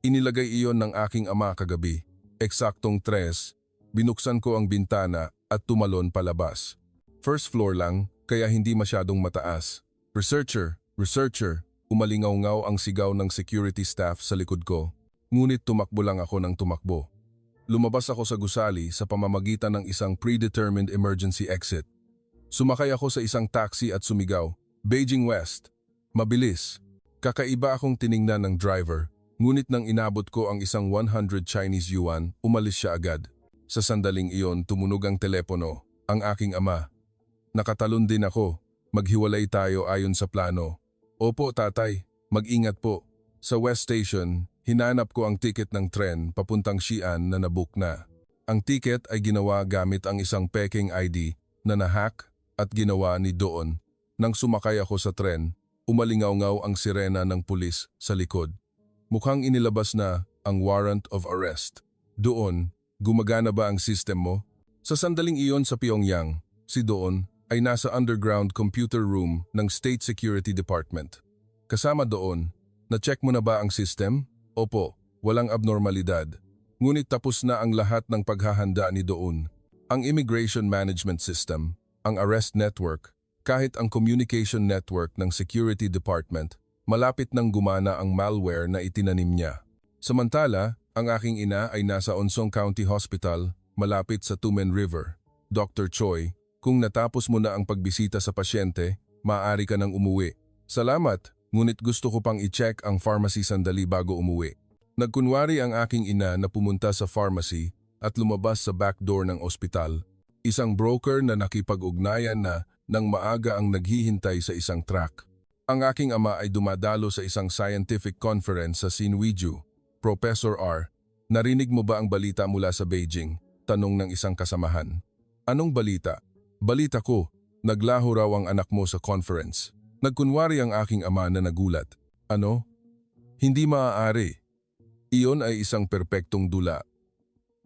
Inilagay iyon ng aking ama kagabi. Eksaktong 3, binuksan ko ang bintana at tumalon palabas. First floor lang, kaya hindi masyadong mataas. Researcher, researcher, umalingaw-ngaw ang sigaw ng security staff sa likod ko. Ngunit tumakbo lang ako ng tumakbo. Lumabas ako sa gusali sa pamamagitan ng isang predetermined emergency exit. Sumakay ako sa isang taxi at sumigaw, Beijing West. Mabilis. Kakaiba akong tiningnan ng driver, ngunit nang inabot ko ang isang 100 Chinese yuan, umalis siya agad. Sa sandaling iyon, tumunog ang telepono, ang aking ama. Nakatalon din ako, maghiwalay tayo ayon sa plano. Opo tatay, mag-ingat po. Sa West Station, hinanap ko ang ticket ng tren papuntang Xi'an na nabook na. Ang ticket ay ginawa gamit ang isang peking ID na nahack at ginawa ni Doon. Nang sumakay ako sa tren, umalingaw-ngaw ang sirena ng pulis sa likod. Mukhang inilabas na ang warrant of arrest. Doon, gumagana ba ang system mo? Sa sandaling iyon sa Pyongyang, si Doon ay nasa underground computer room ng State Security Department. Kasama Doon, na-check mo na ba ang system? Opo, walang abnormalidad. Ngunit tapos na ang lahat ng paghahanda ni Doon. Ang immigration management system, ang arrest network, kahit ang communication network ng Security Department, malapit nang gumana ang malware na itinanim niya. Samantala, ang aking ina ay nasa Onsong County Hospital, malapit sa Tumen River. Dr. Choi, kung natapos mo na ang pagbisita sa pasyente, maaari ka nang umuwi. Salamat! Ngunit gusto ko pang i-check ang pharmacy sandali bago umuwi. Nagkunwari ang aking ina na pumunta sa pharmacy at lumabas sa back door ng ospital. Isang broker na nakipag-ugnayan na nang maaga ang naghihintay sa isang truck. Ang aking ama ay dumadalo sa isang scientific conference sa Sinwiju. Professor R, narinig mo ba ang balita mula sa Beijing? Tanong ng isang kasamahan. Anong balita? Balita ko, naglaho raw ang anak mo sa conference. Nagkunwari ang aking ama na nagulat. Ano? Hindi maaari. Iyon ay isang perpektong dula.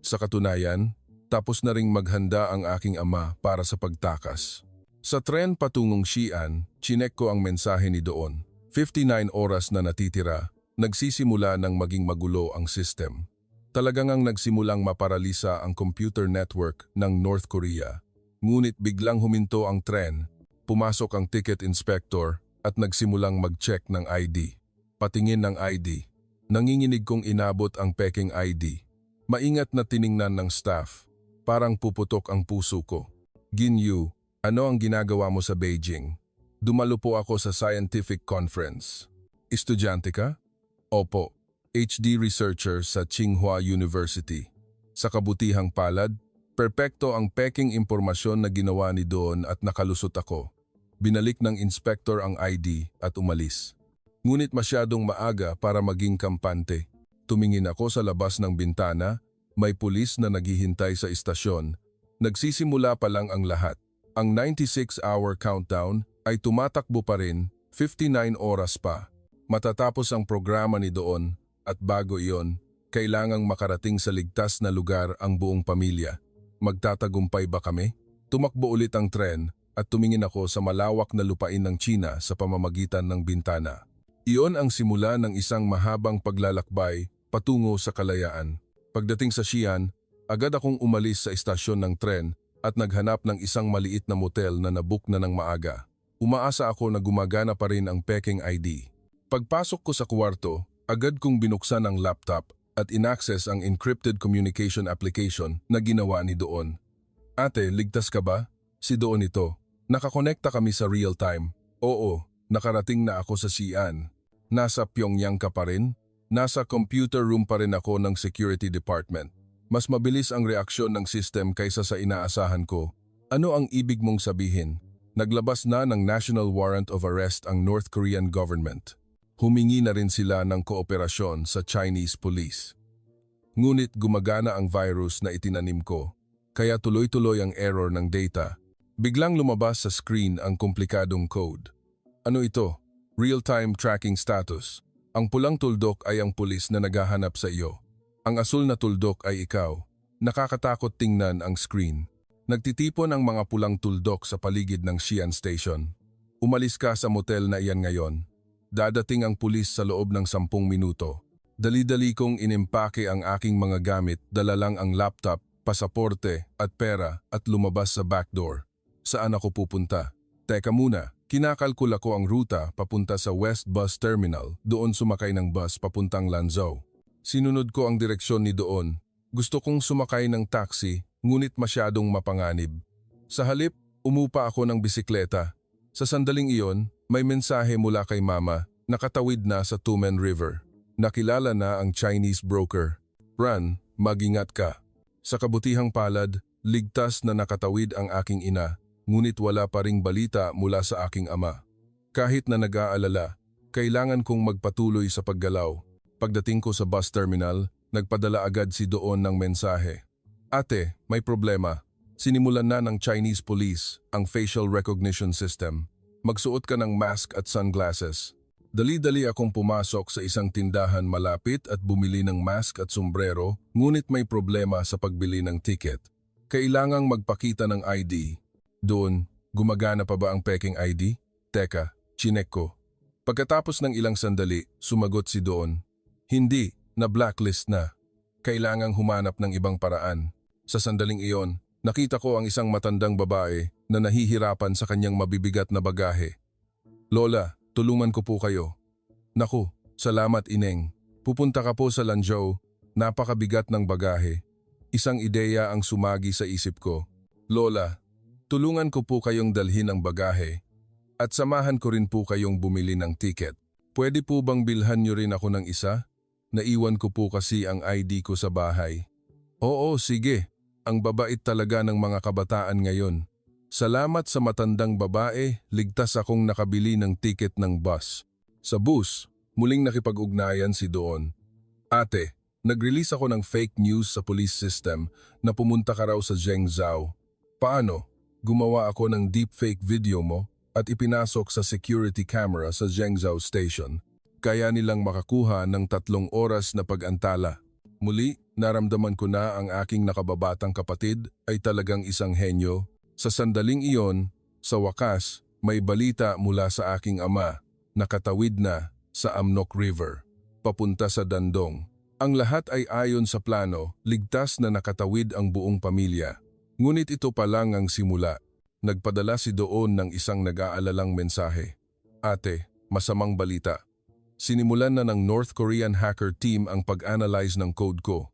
Sa katunayan, tapos na ring maghanda ang aking ama para sa pagtakas. Sa tren patungong Xi'an, chinek ko ang mensahe ni Doon. 59 oras na natitira, nagsisimula ng maging magulo ang system. Talagang ang nagsimulang maparalisa ang computer network ng North Korea. Ngunit biglang huminto ang tren. Pumasok ang ticket inspector at nagsimulang mag-check ng ID. Patingin ng ID. Nanginginig kong inabot ang peking ID. Maingat na tiningnan ng staff. Parang puputok ang puso ko. Ginyu, Ano ang ginagawa mo sa Beijing? Dumalo po ako sa scientific conference. Estudyante ka? Opo, HD researcher sa Tsinghua University. Sa kabutihang palad, perpekto ang peking impormasyon na ginawa ni Don at nakalusot ako. Binalik ng inspector ang ID at umalis. Ngunit masyadong maaga para maging kampante. Tumingin ako sa labas ng bintana, may pulis na naghihintay sa istasyon. Nagsisimula pa lang ang lahat. Ang 96-hour countdown ay tumatakbo pa rin, 59 oras pa. Matatapos ang programa ni Doon at bago iyon, kailangang makarating sa ligtas na lugar ang buong pamilya. Magtatagumpay ba kami? Tumakbo ulit ang tren at tumingin ako sa malawak na lupain ng China sa pamamagitan ng bintana. Iyon ang simula ng isang mahabang paglalakbay patungo sa kalayaan. Pagdating sa Xi'an, agad akong umalis sa istasyon ng tren at naghanap ng isang maliit na motel na nabook na ng maaga. Umaasa ako na gumagana pa rin ang Peking ID. Pagpasok ko sa kwarto, agad kong binuksan ang laptop at inaccess ang encrypted communication application na ginawa ni Doon. Ate, ligtas ka ba? Si Doon ito. Nakakonekta kami sa real time. Oo, nakarating na ako sa Xi'an. Nasa Pyongyang ka pa rin? Nasa computer room pa rin ako ng security department. Mas mabilis ang reaksyon ng system kaysa sa inaasahan ko. Ano ang ibig mong sabihin? Naglabas na ng National Warrant of Arrest ang North Korean government. Humingi na rin sila ng kooperasyon sa Chinese police. Ngunit gumagana ang virus na itinanim ko, kaya tuloy-tuloy ang error ng data. Biglang lumabas sa screen ang komplikadong code. Ano ito? Real-time tracking status. Ang pulang tuldok ay ang pulis na naghahanap sa iyo. Ang asul na tuldok ay ikaw. Nakakatakot tingnan ang screen. Nagtitipon ang mga pulang tuldok sa paligid ng Xi'an Station. Umalis ka sa motel na iyan ngayon. Dadating ang pulis sa loob ng 10 minuto. Dali-dali kong inimpake ang aking mga gamit, dala lang ang laptop, pasaporte at pera at lumabas sa backdoor. Saan ako pupunta? Teka muna, kinakalkula ko ang ruta papunta sa West Bus Terminal, doon sumakay ng bus papuntang Lanzhou. Sinunod ko ang direksyon ni Doon. Gusto kong sumakay ng taxi, ngunit masyadong mapanganib. Sa halip, umupa ako ng bisikleta. Sa sandaling iyon, may mensahe mula kay Mama, nakatawid na sa Tumen River. Nakilala na ang Chinese broker. Ran, mag-ingat ka. Sa kabutihang palad, ligtas na nakatawid ang aking ina, ngunit wala pa ring balita mula sa aking ama. Kahit na nag-aalala, kailangan kong magpatuloy sa paggalaw. Pagdating ko sa bus terminal, nagpadala agad si Doon ng mensahe. Ate, may problema. Sinimulan na ng Chinese police ang facial recognition system. Magsuot ka ng mask at sunglasses. Dali-dali akong pumasok sa isang tindahan malapit at bumili ng mask at sombrero, ngunit may problema sa pagbili ng ticket. Kailangang magpakita ng ID. Doon, gumagana pa ba ang Peking ID? Teka, chinek ko. Pagkatapos ng ilang sandali, sumagot si Doon. Hindi, na-blacklist na. Kailangang humanap ng ibang paraan. Sa sandaling iyon, nakita ko ang isang matandang babae na nahihirapan sa kanyang mabibigat na bagahe. Lola, tulungan ko po kayo. Naku, salamat ineng. Pupunta ka po sa Lanzhou, napakabigat ng bagahe. Isang ideya ang sumagi sa isip ko. Lola, tulungan ko po kayong dalhin ang bagahe at samahan ko rin po kayong bumili ng ticket. Pwede po bang bilhan niyo rin ako ng isa? Naiwan ko po kasi ang ID ko sa bahay. Oo, sige. Ang babait talaga ng mga kabataan ngayon. Salamat sa matandang babae, ligtas akong nakabili ng ticket ng bus. Sa bus, muling nakipag-ugnayan si Doon. Ate, nag-release ako ng fake news sa police system na pumunta ka raw sa Zhengzhou. Paano? Gumawa ako ng deepfake video mo at ipinasok sa security camera sa Zhengzhou Station. Kaya nilang makakuha ng 3 oras na pag-antala. Muli, naramdaman ko na ang aking nakababatang kapatid ay talagang isang henyo. Sa sandaling iyon, sa wakas, may balita mula sa aking ama, nakatawid na sa Amnok River, papunta sa Dandong. Ang lahat ay ayon sa plano, ligtas na nakatawid ang buong pamilya. Ngunit ito pa lang ang simula. Nagpadala si Doon ng isang nag-aalalang mensahe. Ate, masamang balita. Sinimulan na ng North Korean hacker team ang pag-analyze ng code ko.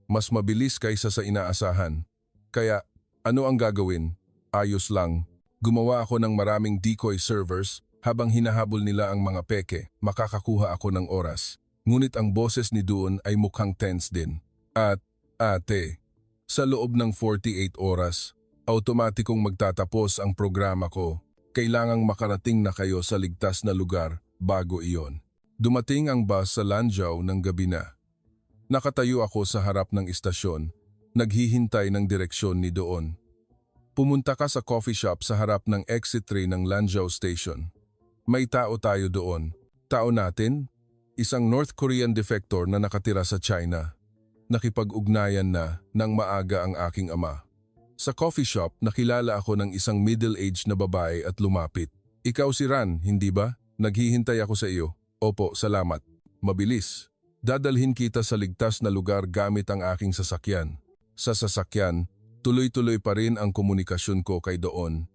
Mas mabilis kaysa sa inaasahan. Kaya, ano ang gagawin? Ayos lang. Gumawa ako ng maraming decoy servers habang hinahabol nila ang mga peke, makakakuha ako ng oras. Ngunit ang boses ni Doon ay mukhang tense din. At, ate, sa loob ng 48 oras, automatikong magtatapos ang programa ko. Kailangang makarating na kayo sa ligtas na lugar bago iyon. Dumating ang bus sa Lanzhou ng gabi na. Nakatayo ako sa harap ng istasyon, naghihintay ng direksyon ni Doon. Pumunta ka sa coffee shop sa harap ng exit 3 ng Lanzhou Station. May tao tayo doon. Tao natin? Isang North Korean defector na nakatira sa China. Nakipag-ugnayan na nang maaga ang aking ama. Sa coffee shop, nakilala ako ng isang middle-aged na babae at lumapit. Ikaw si Ran, hindi ba? Naghihintay ako sa iyo. Opo, salamat. Mabilis. Dadalhin kita sa ligtas na lugar gamit ang aking sasakyan. Sa sasakyan, tuloy-tuloy pa rin ang komunikasyon ko kay Doon.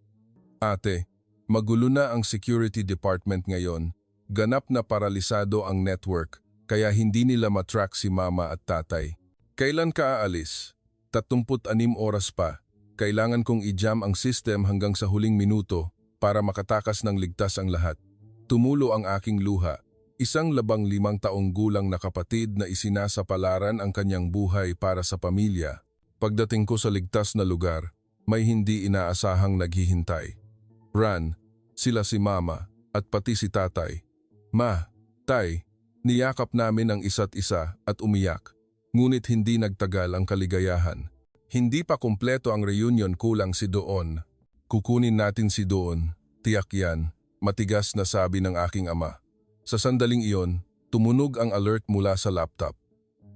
Ate, magulo na ang security department ngayon. Ganap na paralisado ang network, kaya hindi nila matrack si mama at tatay. Kailan ka aalis? 36 oras pa. Kailangan kong i-jam ang system hanggang sa huling minuto para makatakas ng ligtas ang lahat. Tumulo ang aking luha. Isang 15 taong gulang na kapatid na isinasapalaran ang kanyang buhay para sa pamilya. Pagdating ko sa ligtas na lugar, may hindi inaasahang naghihintay. Ran, sila si mama at pati si tatay. Ma, tay, niyakap namin ang isa't isa at umiyak. Ngunit hindi nagtagal ang kaligayahan. Hindi pa kumpleto ang reunion, kulang si Doon. Kukunin natin si Doon, tiyak yan, matigas na sabi ng aking ama. Sa sandaling iyon, tumunog ang alert mula sa laptop.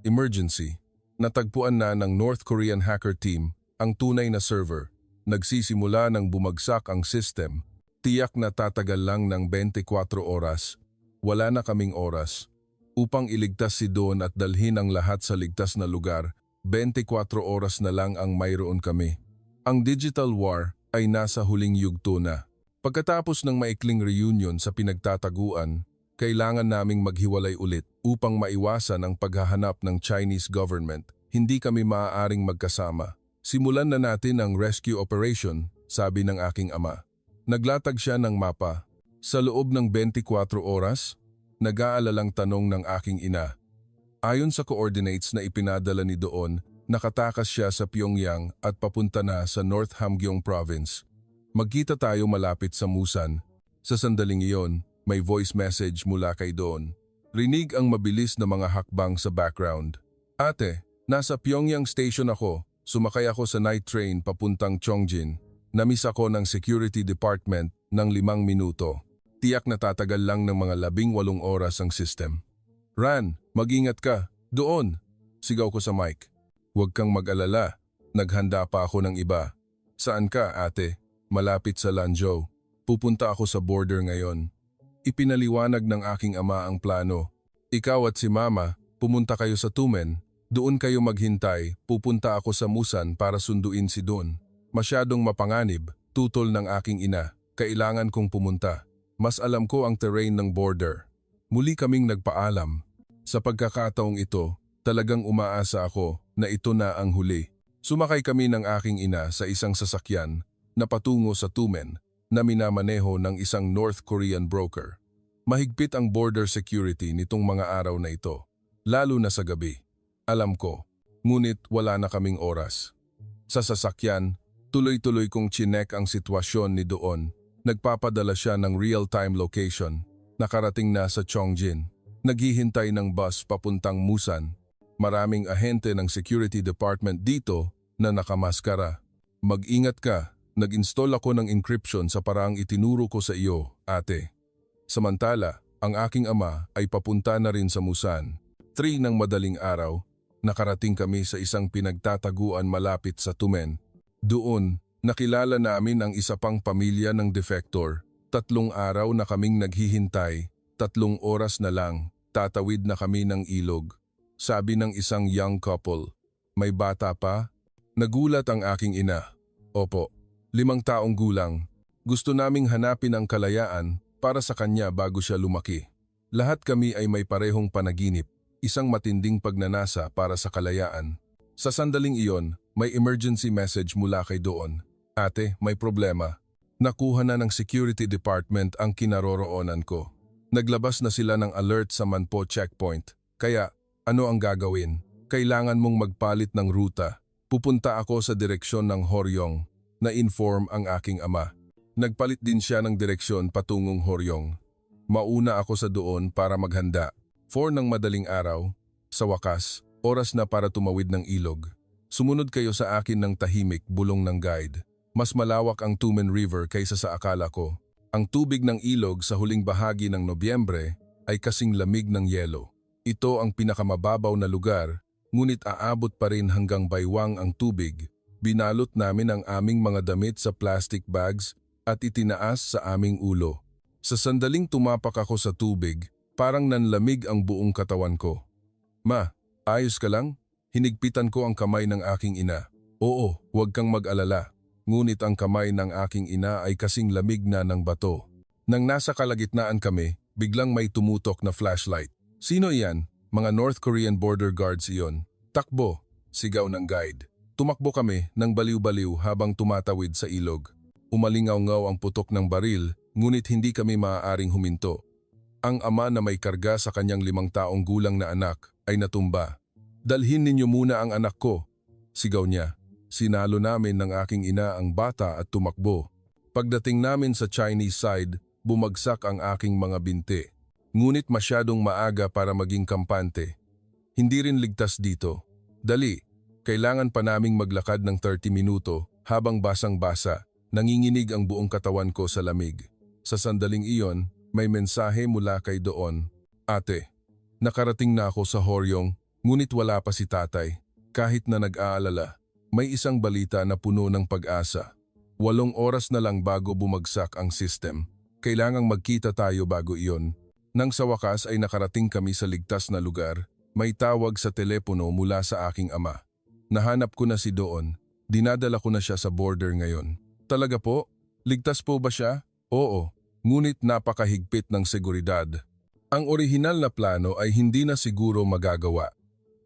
Emergency. Natagpuan na ng North Korean hacker team ang tunay na server. Nagsisimula ng bumagsak ang system. Tiyak na tatagal lang ng 24 oras. Wala na kaming oras. Upang iligtas si Doon at dalhin ang lahat sa ligtas na lugar, 24 oras na lang ang mayroon kami. Ang digital war ay nasa huling yugto na. Pagkatapos ng maikling reunion sa pinagtataguan, kailangan naming maghiwalay ulit upang maiwasan ang paghahanap ng Chinese government. Hindi kami maaaring magkasama. Simulan na natin ang rescue operation, sabi ng aking ama. Naglatag siya ng mapa. Sa loob ng 24 oras, nag-aalalang tanong ng aking ina. Ayon sa coordinates na ipinadala ni Doon, nakatakas siya sa Pyongyang at papunta na sa North Hamgyong Province. Magkita tayo malapit sa Musan. Sa sandaling iyon, may voice message mula kay Doon. Rinig ang mabilis na mga hakbang sa background. Ate, nasa Pyongyang Station ako. Sumakay ako sa night train papuntang Chongjin. Namiss ako ng security department ng 5 minuto. Tiyak na tatagal lang ng mga 18 oras ang system. Ran, mag-ingat ka. Doon! Sigaw ko sa mic. Huwag kang mag-alala. Naghanda pa ako ng iba. Saan ka, ate? Malapit sa Lanzhou. Pupunta ako sa border ngayon. Ipinaliwanag ng aking ama ang plano. Ikaw at si mama, pumunta kayo sa Tumen. Doon kayo maghintay. Pupunta ako sa Musan para sunduin si Doon. Masyadong mapanganib, tutol ng aking ina. Kailangan kong pumunta. Mas alam ko ang terrain ng border. Muli kaming nagpaalam. Sa pagkakataong ito, talagang umaasa ako na ito na ang huli. Sumakay kami ng aking ina sa isang sasakyan na patungo sa Tumen na minamaneho ng isang North Korean broker. Mahigpit ang border security nitong mga araw na ito, lalo na sa gabi. Alam ko, ngunit wala na kaming oras. Sa sasakyan, tuloy-tuloy kong chinek ang sitwasyon ni Doon. Nagpapadala siya ng real-time location. Nakarating na sa Chongjin. Naghihintay ng bus papuntang Musan. Maraming ahente ng security department dito na nakamaskara. Mag-ingat ka. Nag-install ako ng encryption sa paraang itinuro ko sa iyo, ate. Samantala, ang aking ama ay papunta na rin sa Musan. 3 ng madaling araw, nakarating kami sa isang pinagtataguan malapit sa Tumen. Doon, nakilala namin ang isa pang pamilya ng defector. 3 araw na kaming naghihintay, 3 oras na lang, tatawid na kami ng ilog. Sabi ng isang young couple, may bata pa? Nagulat ang aking ina. Opo, 5 taong gulang. Gusto naming hanapin ang kalayaan para sa kanya bago siya lumaki. Lahat kami ay may parehong panaginip, isang matinding pagnanasa para sa kalayaan. Sa sandaling iyon, may emergency message mula kay Doon. Ate, may problema. Nakuha na ng security department ang kinaroroonan ko. Naglabas na sila ng alert sa Manpo checkpoint. Kaya, ano ang gagawin? Kailangan mong magpalit ng ruta. Pupunta ako sa direksyon ng Horyong. Na-inform ang aking ama. Nagpalit din siya ng direksyon patungong Horyong. Mauna ako sa doon para maghanda. 4 ng madaling araw. Sa wakas, oras na para tumawid ng ilog. Sumunod kayo sa akin ng tahimik, bulong ng guide. Mas malawak ang Tumen River kaysa sa akala ko. Ang tubig ng ilog sa huling bahagi ng Nobyembre ay kasing lamig ng yelo. Ito ang pinakamababaw na lugar, ngunit aabot pa rin hanggang baywang ang tubig. Binalot namin ang aming mga damit sa plastic bags at itinaas sa aming ulo. Sa sandaling tumapak ako sa tubig, parang nanlamig ang buong katawan ko. Ma, ayos ka lang? Hinigpitan ko ang kamay ng aking ina. Oo, huwag kang mag-alala. Ngunit ang kamay ng aking ina ay kasing lamig na ng bato. Nang nasa kalagitnaan kami, biglang may tumutok na flashlight. Sino iyan? Mga North Korean border guards iyon. Takbo, sigaw ng guide. Tumakbo kami ng baliw-baliw habang tumatawid sa ilog. Umalingaw-ngaw ang putok ng baril, ngunit hindi kami maaaring huminto. Ang ama na may karga sa kanyang 5 taong gulang na anak ay natumba. Dalhin ninyo muna ang anak ko, sigaw niya. Sinalo namin ng aking ina ang bata at tumakbo. Pagdating namin sa Chinese side, bumagsak ang aking mga binti. Ngunit masyadong maaga para maging kampante. Hindi rin ligtas dito. Dali, kailangan pa naming maglakad ng 30 minuto habang basang-basa, nanginginig ang buong katawan ko sa lamig. Sa sandaling iyon, may mensahe mula kay Doon. Ate, nakarating na ako sa Horyong, ngunit wala pa si tatay. Kahit na nag-aalala, may isang balita na puno ng pag-asa. 8 oras na lang bago bumagsak ang system. Kailangang magkita tayo bago iyon. Nang sa wakas ay nakarating kami sa ligtas na lugar, may tawag sa telepono mula sa aking ama. Nahanap ko na si Doon. Dinadala ko na siya sa border ngayon. Talaga po? Ligtas po ba siya? Oo, ngunit napakahigpit ng seguridad. Ang orihinal na plano ay hindi na siguro magagawa.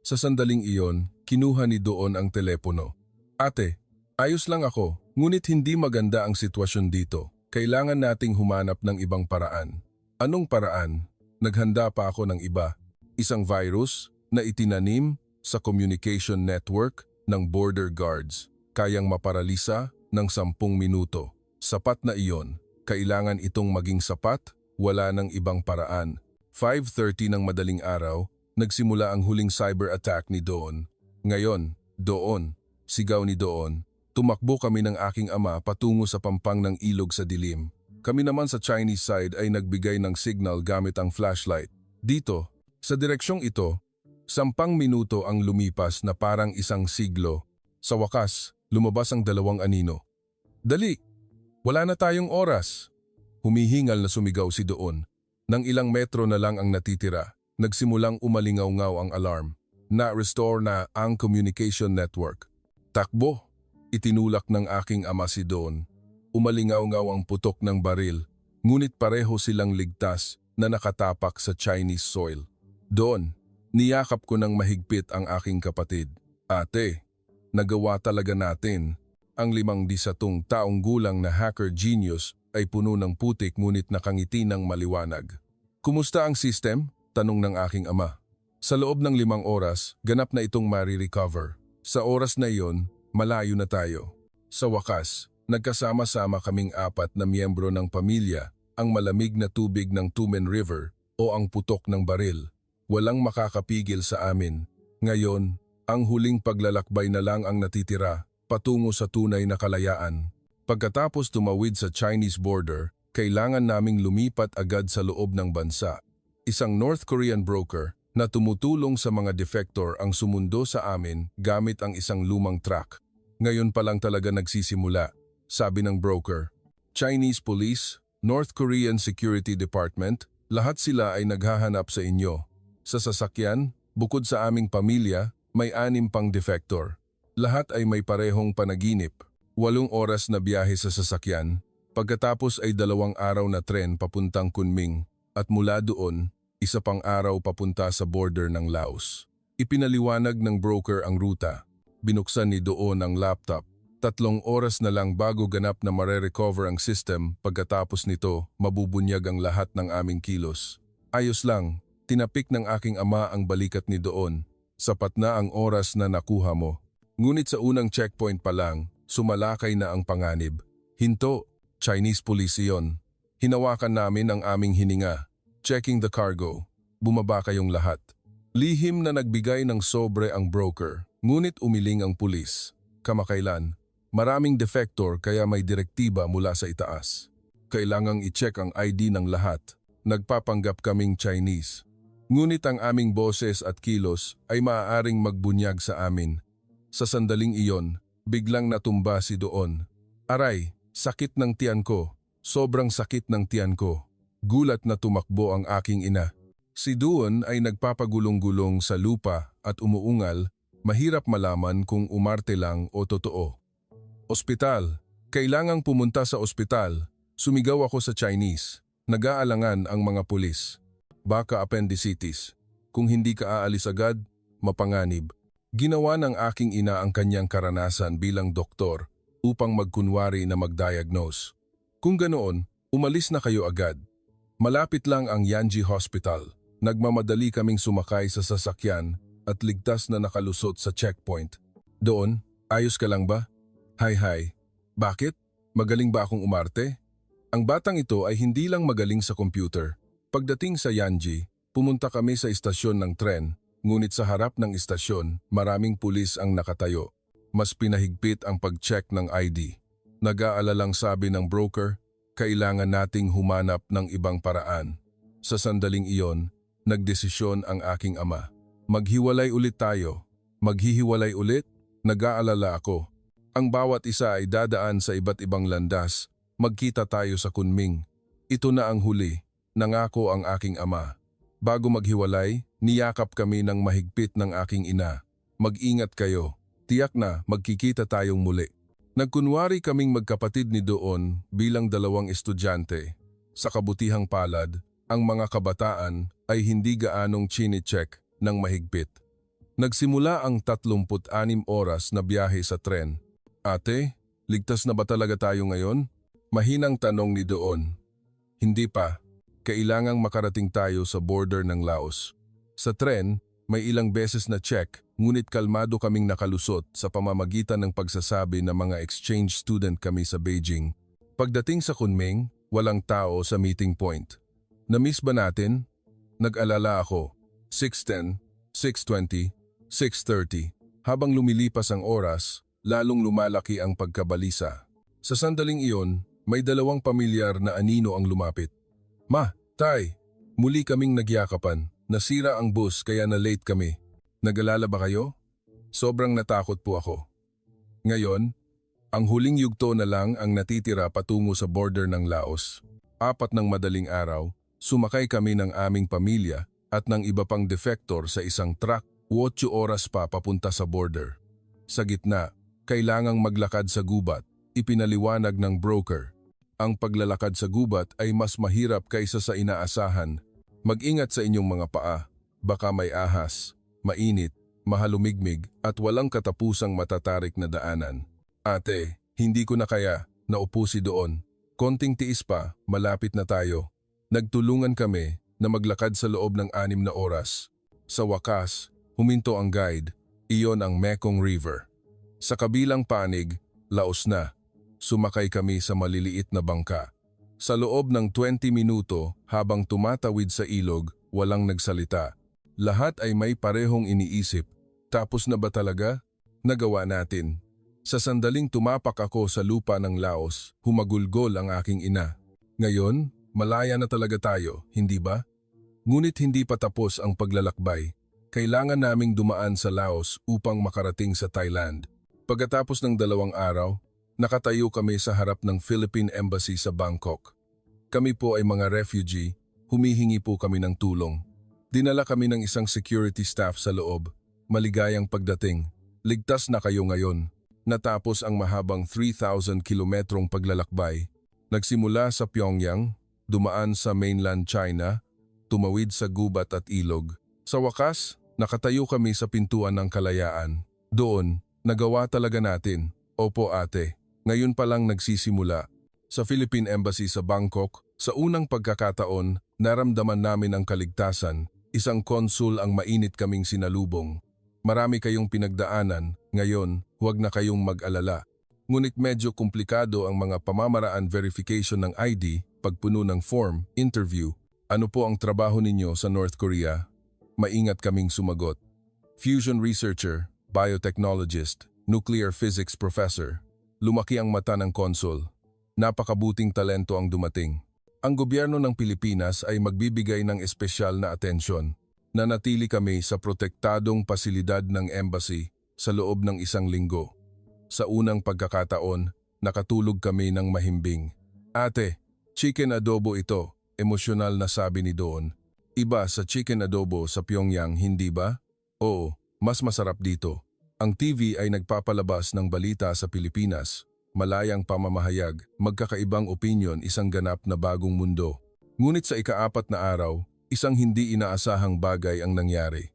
Sa sandaling iyon, kinuha ni Doon ang telepono. Ate, ayos lang ako, ngunit hindi maganda ang sitwasyon dito. Kailangan nating humanap ng ibang paraan. Anong paraan? Naghanda pa ako ng iba. Isang virus na itinanim sa communication network ng border guards. Kayang maparalisa ng 10 minuto. Sapat na iyon. Kailangan itong maging sapat, wala ng ibang paraan. 5:30 ng madaling araw, nagsimula ang huling cyber attack ni Doon. Ngayon, Doon, sigaw ni Doon. Tumakbo kami ng aking ama patungo sa pampang ng ilog sa dilim. Kami naman sa Chinese side ay nagbigay ng signal gamit ang flashlight. Dito, sa direksyong ito, 10 minuto ang lumipas na parang isang siglo. Sa wakas, lumabas ang 2 anino. Dali! Wala na tayong oras! Humihingal na sumigaw si Doon. Nang ilang metro na lang ang natitira, nagsimulang umalingaw-ngaw ang alarm. Na-restore na ang communication network. Takbo! Itinulak ng aking ama si Doon. Umalingaw-ngaw ang putok ng baril, ngunit pareho silang ligtas na nakatapak sa Chinese soil. Doon, niyakap ko ng mahigpit ang aking kapatid. Ate, nagawa talaga natin. Ang 51 taong gulang na hacker genius ay puno ng putik ngunit nakangiti ng maliwanag. Kumusta ang system? Tanong ng aking ama. Sa loob ng 5 oras, ganap na itong marirecover. Sa oras na iyon, malayo na tayo. Sa wakas, nagkasama-sama kaming 4 na miyembro ng pamilya, ang malamig na tubig ng Tumen River o ang putok ng baril. Walang makakapigil sa amin. Ngayon, ang huling paglalakbay na lang ang natitira, patungo sa tunay na kalayaan. Pagkatapos tumawid sa Chinese border, kailangan naming lumipat agad sa loob ng bansa. Isang North Korean broker na tumutulong sa mga defector ang sumundo sa amin gamit ang isang lumang truck. Ngayon pa lang talaga nagsisimula, sabi ng broker. Chinese Police, North Korean Security Department, lahat sila ay naghahanap sa inyo. Sa sasakyan, bukod sa aming pamilya, may 6 pang defector. Lahat ay may parehong panaginip. 8 oras na biyahe sa sasakyan, pagkatapos ay 2 araw na tren papuntang Kunming, at mula doon, 1 pang araw papunta sa border ng Laos. Ipinaliwanag ng broker ang ruta. Binuksan ni Doon ang laptop. 3 oras na lang bago ganap na mare-recover ang system, pagkatapos nito, mabubunyag ang lahat ng aming kilos. Ayos lang, tinapik ng aking ama ang balikat ni Doon. Sapat na ang oras na nakuha mo. Ngunit sa unang checkpoint pa lang, sumalakay na ang panganib. Hinto, Chinese police iyon. Hinawakan namin ang aming hininga. Checking the cargo. Bumaba kayong lahat. Lihim na nagbigay ng sobre ang broker, ngunit umiling ang pulis. Kamakailan, maraming defector kaya may direktiba mula sa itaas. Kailangang i-check ang ID ng lahat. Nagpapanggap kaming Chinese. Ngunit ang aming boses at kilos ay maaaring magbunyag sa amin. Sa sandaling iyon, biglang natumba si Doon. Aray, sakit ng tiyan ko. Sobrang sakit ng tiyan ko. Gulat na tumakbo ang aking ina. Si Doon ay nagpapagulong-gulong sa lupa at umuungal, mahirap malaman kung umarte lang o totoo. Ospital. Kailangang pumunta sa ospital. Sumigaw ako sa Chinese. Nag-aalangan ang mga pulis. Baka appendicitis. Kung hindi ka aalis agad, mapanganib. Ginawa ng aking ina ang kanyang karanasan bilang doktor upang magkunwari na mag-diagnose. Kung ganoon, umalis na kayo agad. Malapit lang ang Yanji Hospital. Nagmamadali kaming sumakay sa sasakyan at ligtas na nakalusot sa checkpoint. Doon, ayos ka lang ba? Hi. Bakit? Magaling ba akong umarte? Ang batang ito ay hindi lang magaling sa computer. Pagdating sa Yanji, pumunta kami sa istasyon ng tren, ngunit sa harap ng istasyon, maraming pulis ang nakatayo. Mas pinahigpit ang pag-check ng ID. Nag-aalalang sabi ng broker, kailangan nating humanap ng ibang paraan. Sa sandaling iyon, nagdesisyon ang aking ama. Maghiwalay ulit tayo. Maghihiwalay ulit? Nag-aalala ako. Ang bawat isa ay dadaan sa iba't ibang landas. Magkita tayo sa Kunming. Ito na ang huli. Nangako ang aking ama. Bago maghiwalay, niyakap kami ng mahigpit ng aking ina. Mag-ingat kayo. Tiyak na magkikita tayong muli. Nagkunwari kaming magkapatid ni Doon bilang 2 estudyante. Sa kabutihang palad, ang mga kabataan ay hindi gaanong chine-check ng mahigpit. Nagsimula ang 36 oras na biyahe sa tren. Ate, ligtas na ba talaga tayo ngayon? Mahinang tanong ni Doon. Hindi pa. Kailangang makarating tayo sa border ng Laos. Sa tren, may ilang beses na check, ngunit kalmado kaming nakalusot sa pamamagitan ng pagsasabi ng mga exchange student kami sa Beijing. Pagdating sa Kunming, walang tao sa meeting point. Na-miss ba natin? Nag-alala ako. 6:10, 6:20, 6:30. Habang lumilipas ang oras, lalong lumalaki ang pagkabalisa. Sa sandaling iyon, may 2 pamilyar na anino ang lumapit. Ma, Tay, muli kaming nagyakapan. Nasira ang bus kaya na-late kami. Nag-alala ba kayo? Sobrang natakot po ako. Ngayon, ang huling yugto na lang ang natitira patungo sa border ng Laos. 4 ng madaling araw, sumakay kami ng aming pamilya at ng iba pang defector sa isang truck, 8 oras pa papunta sa border. Sa gitna, kailangang maglakad sa gubat, ipinaliwanag ng broker. Ang paglalakad sa gubat ay mas mahirap kaysa sa inaasahan. Mag-ingat sa inyong mga paa, baka may ahas, mainit, mahalumigmig at walang katapusang matatarik na daanan. Ate, hindi ko na kaya, naupo si Doon. Konting tiis pa, malapit na tayo. Nagtulungan kami na maglakad sa loob ng 6 na oras. Sa wakas, huminto ang guide, iyon ang Mekong River. Sa kabilang panig, Laos na. Sumakay kami sa maliliit na bangka. Sa loob ng 20 minuto habang tumatawid sa ilog, walang nagsalita. Lahat ay may parehong iniisip. Tapos na ba talaga? Nagawa natin. Sa sandaling tumapak ako sa lupa ng Laos, humagulgol ang aking ina. Ngayon, malaya na talaga tayo, hindi ba? Ngunit hindi pa tapos ang paglalakbay. Kailangan naming dumaan sa Laos upang makarating sa Thailand. Pagkatapos ng 2 araw, nakatayo kami sa harap ng Philippine Embassy sa Bangkok. Kami po ay mga refugee, humihingi po kami ng tulong. Dinala kami ng isang security staff sa loob. Maligayang pagdating. Ligtas na kayo ngayon. Natapos ang mahabang 3,000 kilometrong paglalakbay. Nagsimula sa Pyongyang, dumaan sa mainland China, tumawid sa gubat at ilog. Sa wakas, nakatayo kami sa pintuan ng kalayaan. Doon, nagawa talaga natin. Opo ate, ngayon pa lang nagsisimula. Sa Philippine Embassy sa Bangkok, sa unang pagkakataon, naramdaman namin ang kaligtasan. Isang konsul ang mainit kaming sinalubong. Marami kayong pinagdaanan, ngayon, huwag na kayong mag-alala. Ngunit medyo komplikado ang mga pamamaraan verification ng ID, pagpuno ng form, interview. Ano po ang trabaho ninyo sa North Korea? Maingat kaming sumagot. Fusion researcher, biotechnologist, nuclear physics professor. Lumaki ang mata ng konsul. Napakabuting talento ang dumating. Ang gobyerno ng Pilipinas ay magbibigay ng espesyal na atensyon. Nanatili kami sa protektadong pasilidad ng embassy sa loob ng 1 linggo. Sa unang pagkakataon, nakatulog kami ng mahimbing. Ate, chicken adobo ito, emosyonal na sabi ni Doon. Iba sa chicken adobo sa Pyongyang, hindi ba? Oo, mas masarap dito. Ang TV ay nagpapalabas ng balita sa Pilipinas. Malayang pamamahayag, magkakaibang opinyon, isang ganap na bagong mundo. Ngunit sa ika-4 na araw, isang hindi inaasahang bagay ang nangyari.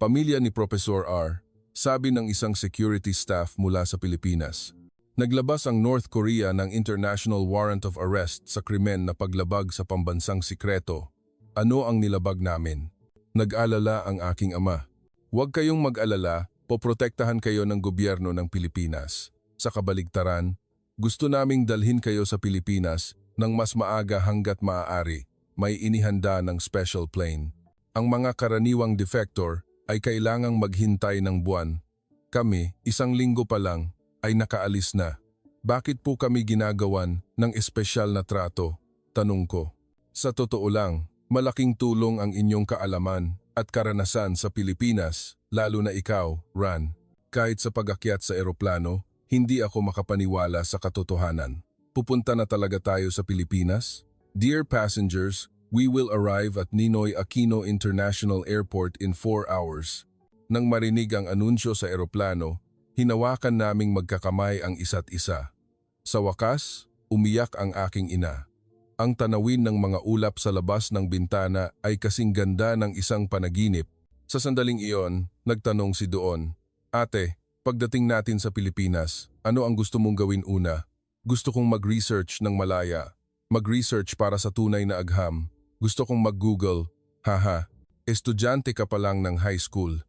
Pamilya ni Professor R, sabi ng isang security staff mula sa Pilipinas. Naglabas ang North Korea ng International Warrant of Arrest sa krimen na paglabag sa pambansang sikreto. Ano ang nilabag namin? Nag-alala ang aking ama. Huwag kayong mag-alala, poprotektahan kayo ng gobyerno ng Pilipinas. Sa kabaligtaran, gusto naming dalhin kayo sa Pilipinas ng mas maaga hanggat maaari. May inihanda ng special plane. Ang mga karaniwang defector ay kailangang maghintay ng buwan. Kami, 1 linggo pa lang, ay nakaalis na. Bakit po kami ginagawan ng espesyal na trato? Tanong ko. Sa totoo lang, malaking tulong ang inyong kaalaman at karanasan sa Pilipinas, lalo na ikaw, Ran. Kahit sa pag-akyat sa eroplano, hindi ako makapaniwala sa katotohanan. Pupunta na talaga tayo sa Pilipinas? Dear passengers, we will arrive at Ninoy Aquino International Airport in 4 hours. Nang marinig ang anunsyo sa eroplano, hinawakan naming magkakamay ang isa't isa. Sa wakas, umiyak ang aking ina. Ang tanawin ng mga ulap sa labas ng bintana ay kasing ganda ng isang panaginip. Sa sandaling iyon, nagtanong si Doon, Ate, pagdating natin sa Pilipinas, ano ang gusto mong gawin una? Gusto kong mag-research ng malaya. Mag-research para sa tunay na agham. Gusto kong mag-Google. Haha, estudyante ka pa lang ng high school.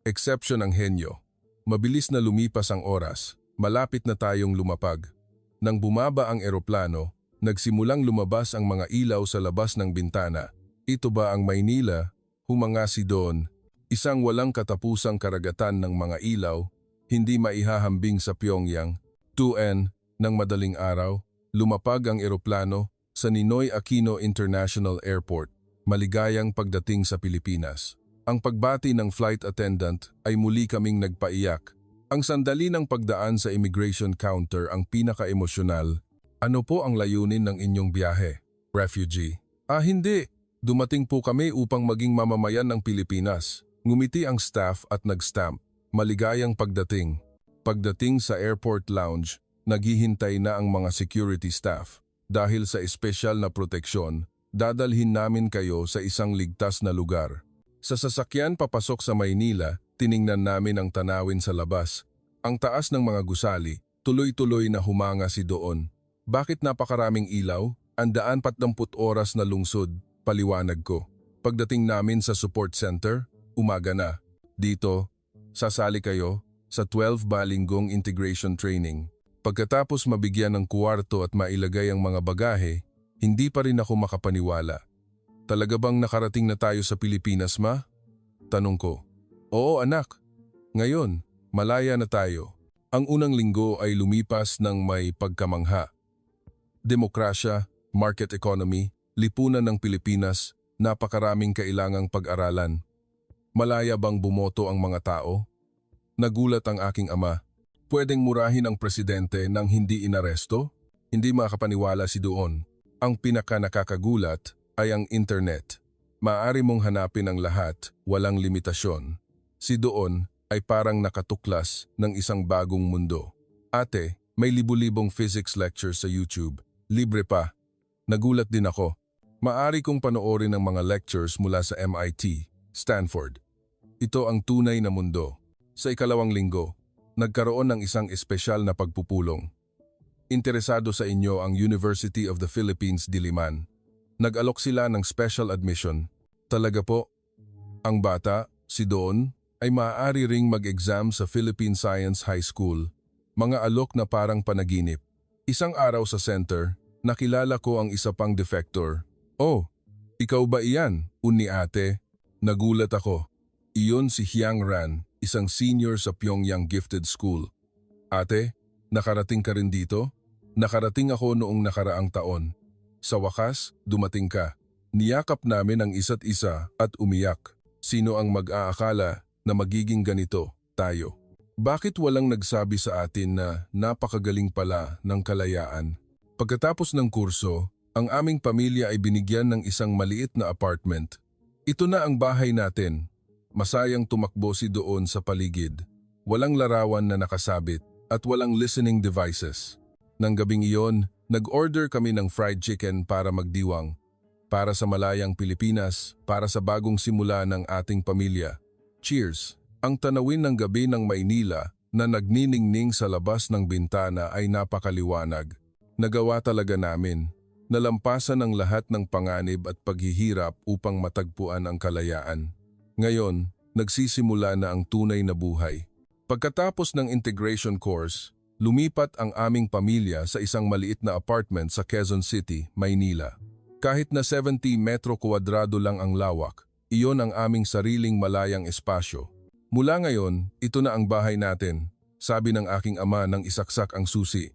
Exception ang henyo. Mabilis na lumipas ang oras. Malapit na tayong lumapag. Nang bumaba ang eroplano, nagsimulang lumabas ang mga ilaw sa labas ng bintana. Ito ba ang Maynila? Humanga si Don. Isang walang katapusang karagatan ng mga ilaw, hindi maihahambing sa Pyongyang. 2N, ng madaling araw, lumapag ang eroplano sa Ninoy Aquino International Airport. Maligayang pagdating sa Pilipinas. Ang pagbati ng flight attendant ay muli kaming nagpaiyak. Ang sandali ng pagdaan sa immigration counter ang pinaka-emosyonal. Ano po ang layunin ng inyong biyahe? Refugee? Hindi. Dumating po kami upang maging mamamayan ng Pilipinas. Ngumiti ang staff at nag-stamp. Maligayang pagdating. Pagdating sa airport lounge, naghihintay na ang mga security staff. Dahil sa espesyal na proteksyon, dadalhin namin kayo sa isang ligtas na lugar. Sa sasakyan papasok sa Maynila, tiningnan namin ang tanawin sa labas. Ang taas ng mga gusali, tuloy-tuloy na humanga si Doon. Bakit napakaraming ilaw? 140 oras na lungsod, paliwanag ko. Pagdating namin sa support center, umaga na. Dito, sasali kayo sa 12 balinggong integration training. Pagkatapos mabigyan ng kuwarto at mailagay ang mga bagahe, hindi pa rin ako makapaniwala. Talaga bang nakarating na tayo sa Pilipinas, ma? Tanong ko. Oo anak. Ngayon, malaya na tayo. Ang unang linggo ay lumipas ng may pagkamangha. Demokrasya, market economy, lipunan ng Pilipinas, napakaraming kailangang pag-aralan. Malaya bang bumoto ang mga tao? Nagulat ang aking ama. Pwedeng murahin ang presidente nang hindi inaresto? Hindi makapaniwala si Doon. Ang pinaka-nakakagulat ay ang internet. Maaari mong hanapin ang lahat, walang limitasyon. Si Doon ay parang nakatuklas ng isang bagong mundo. Ate, may libu-libong physics lecture sa YouTube. Libre pa. Nagulat din ako. Maaari kong panoorin ang mga lectures mula sa MIT, Stanford. Ito ang tunay na mundo. Sa ikalawang linggo, nagkaroon ng isang espesyal na pagpupulong. Interesado sa inyo ang University of the Philippines Diliman. Nag-alok sila ng special admission. Talaga po, ang bata, si Don, ay maaari ring mag-exam sa Philippine Science High School. Mga alok na parang panaginip. Isang araw sa center, nakilala ko ang isa pang defector. Oh, ikaw ba iyan? Uni ate. Nagulat ako. Iyon si Hyang Ran, isang senior sa Pyongyang Gifted School. Ate, nakarating ka rin dito? Nakarating ako noong nakaraang taon. Sa wakas, dumating ka. Niyakap namin ang isa't isa at umiyak. Sino ang mag-aakala na magiging ganito tayo? Bakit walang nagsabi sa atin na napakagaling pala ng kalayaan? Pagkatapos ng kurso, ang aming pamilya ay binigyan ng isang maliit na apartment. Ito na ang bahay natin. Masayang tumakbo si Doon sa paligid. Walang larawan na nakasabit at walang listening devices. Nang gabing iyon, nag-order kami ng fried chicken para magdiwang. Para sa malayang Pilipinas, para sa bagong simula ng ating pamilya. Cheers! Ang tanawin ng gabi ng Maynila na nagniningning sa labas ng bintana ay napakaliwanag. Nagawa talaga namin. Nalampasan ang lahat ng panganib at paghihirap upang matagpuan ang kalayaan. Ngayon, nagsisimula na ang tunay na buhay. Pagkatapos ng integration course, lumipat ang aming pamilya sa isang maliit na apartment sa Quezon City, Maynila. Kahit na 70 metro kwadrado lang ang lawak, iyon ang aming sariling malayang espasyo. Mula ngayon, ito na ang bahay natin, sabi ng aking ama nang isaksak ang susi.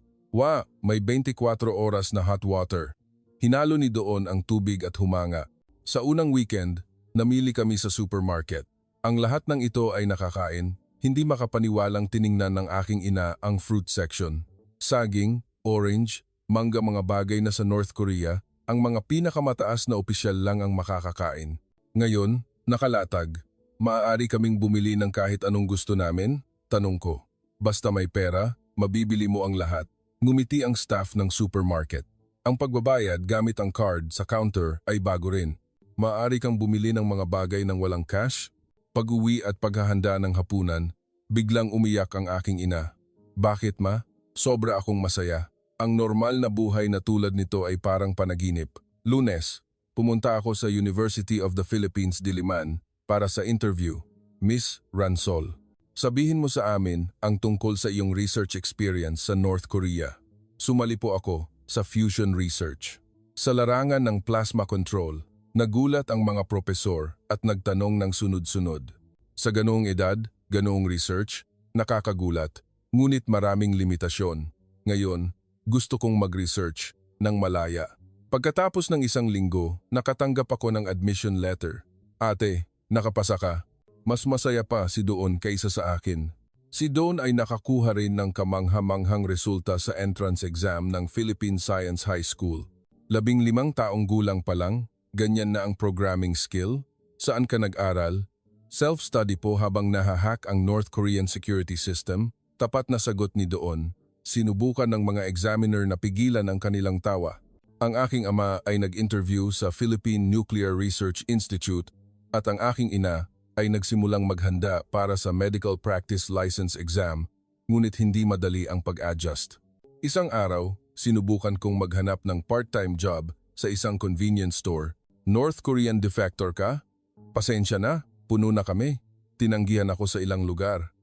May 24 oras na hot water. Hinalo ni Doon ang tubig at humanga. Sa unang weekend, namili kami sa supermarket. Ang lahat ng ito ay nakakain, hindi makapaniwalang tiningnan ng aking ina ang fruit section. Saging, orange, mangga, mga bagay na sa North Korea, ang mga pinakamataas na opisyal lang ang makakakain. Ngayon, nakalatag. Maaari kaming bumili ng kahit anong gusto namin? Tanong ko. Basta may pera, mabibili mo ang lahat. Ngumiti ang staff ng supermarket. Ang pagbabayad gamit ang card sa counter ay bago rin. Maaari kang bumili ng mga bagay ng walang cash. Pag-uwi at paghahanda ng hapunan, biglang umiyak ang aking ina. Bakit ma? Sobra akong masaya. Ang normal na buhay na tulad nito ay parang panaginip. Lunes, pumunta ako sa University of the Philippines Diliman para sa interview. Miss Ransol, sabihin mo sa amin ang tungkol sa iyong research experience sa North Korea. Sumali po ako sa fusion research. Sa larangan ng plasma control, nagulat ang mga propesor at nagtanong ng sunod-sunod. Sa ganoong edad, ganoong research, nakakagulat, ngunit maraming limitasyon. Ngayon, gusto kong mag-research ng malaya. Pagkatapos ng isang linggo, nakatanggap ako ng admission letter. Ate, nakapasa ka. Mas masaya pa si Doon kaysa sa akin. Si Doon ay nakakuha rin ng kamangha-manghang resulta sa entrance exam ng Philippine Science High School. 15 taong gulang pa lang, ganyan na ang programming skill. Saan ka nag-aral? Self-study po habang nahahack ang North Korean security system. Tapat na sagot ni Doon. Sinubukan ng mga examiner na pigilan ang kanilang tawa. Ang aking ama ay nag-interview sa Philippine Nuclear Research Institute at ang aking ina ay nagsimulang maghanda para sa medical practice license exam, ngunit hindi madali ang pag-adjust. Isang araw, sinubukan kong maghanap ng part-time job sa isang convenience store. North Korean defector ka? Pasensya na, puno na kami. Tinanggihan ako sa ilang lugar.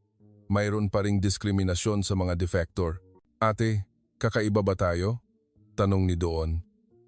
Mayroon pa ring diskriminasyon sa mga defector. Ate, kakaiba ba tayo? Tanong ni Doon.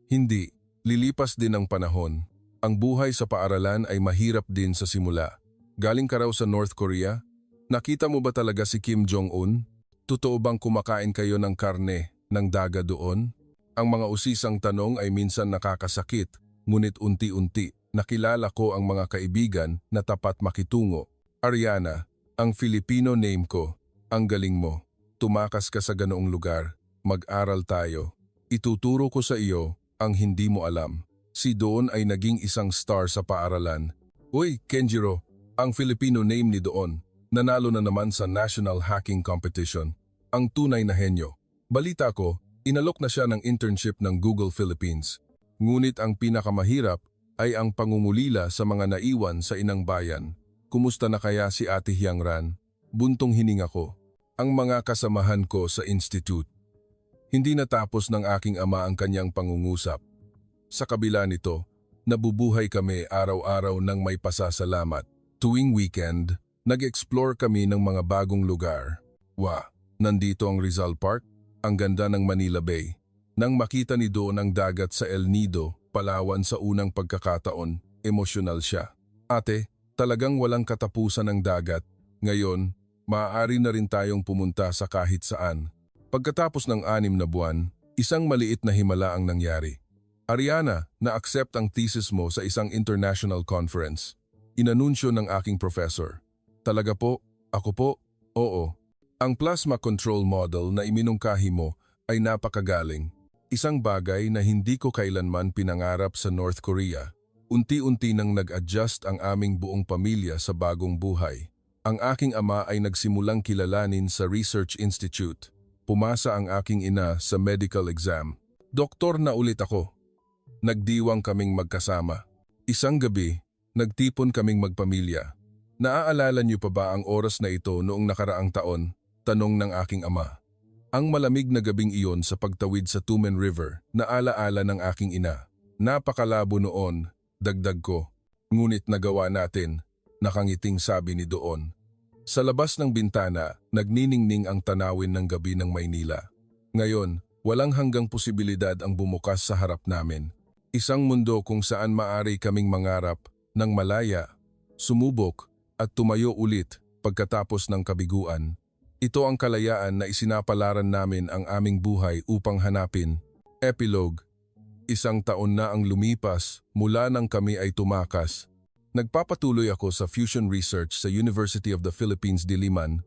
Hindi, lilipas din ang panahon. Ang buhay sa paaralan ay mahirap din sa simula. Galing ka raw sa North Korea? Nakita mo ba talaga si Kim Jong-un? Totoo bang kumakain kayo ng karne ng daga doon? Ang mga usisang tanong ay minsan nakakasakit, ngunit unti-unti nakilala ko ang mga kaibigan na tapat makitungo. Ariana, ang Filipino name ko. Ang galing mo. Tumakas ka sa ganoong lugar. Mag-aral tayo. Ituturo ko sa iyo ang hindi mo alam. Si Doon ay naging isang star sa paaralan. Uy, Kenjiro, ang Filipino name ni Doon. Nanalo na naman sa National Hacking Competition. Ang tunay na henyo. Balita ko, inalok na siya ng internship ng Google Philippines. Ngunit ang pinakamahirap ay ang pangungulila sa mga naiwan sa inang bayan. Kumusta na kaya si Ate Hyang Ran? Buntong hininga ko. Ang mga kasamahan ko sa institute. Hindi natapos ng aking ama ang kanyang pangungusap. Sa kabila nito, nabubuhay kami araw-araw ng may pasasalamat. Tuwing weekend, nag-explore kami ng mga bagong lugar. Nandito ang Rizal Park, ang ganda ng Manila Bay. Nang makita ni Doon ang dagat sa El Nido, Palawan sa unang pagkakataon, emosyonal siya. Ate, talagang walang katapusan ng dagat. Ngayon, maaari na rin tayong pumunta sa kahit saan. Pagkatapos ng 6 na buwan, isang maliit na himala ang nangyari. Ariana, na-accept ang thesis mo sa isang international conference. Inanunsyo ng aking professor. Talaga po? Ako po? Oo. Ang plasma control model na iminungkahi mo ay napakagaling. Isang bagay na hindi ko kailanman pinangarap sa North Korea. Unti-unti nang nag-adjust ang aming buong pamilya sa bagong buhay. Ang aking ama ay nagsimulang kilalanin sa Research Institute. Pumasa ang aking ina sa medical exam. Doktor na ulit ako. Nagdiwang kaming magkasama. Isang gabi, nagtipon kaming magpamilya. Naaalala niyo pa ba ang oras na ito noong nakaraang taon? Tanong ng aking ama. Ang malamig na gabing iyon sa pagtawid sa Tumen River, naalaala ng aking ina. Napakalabo noon, dagdag ko. Ngunit nagawa natin, nakangiting sabi ni Doon. Sa labas ng bintana, nagniningning ang tanawin ng gabi ng Maynila. Ngayon, walang hanggang posibilidad ang bumukas sa harap namin. Isang mundo kung saan maari kaming mangarap ng malaya, sumubok at tumayo ulit pagkatapos ng kabiguan. Ito ang kalayaan na isinapalaran namin ang aming buhay upang hanapin. Epilogue. 1 taon na ang lumipas mula nang kami ay tumakas. Nagpapatuloy ako sa fusion research sa University of the Philippines Diliman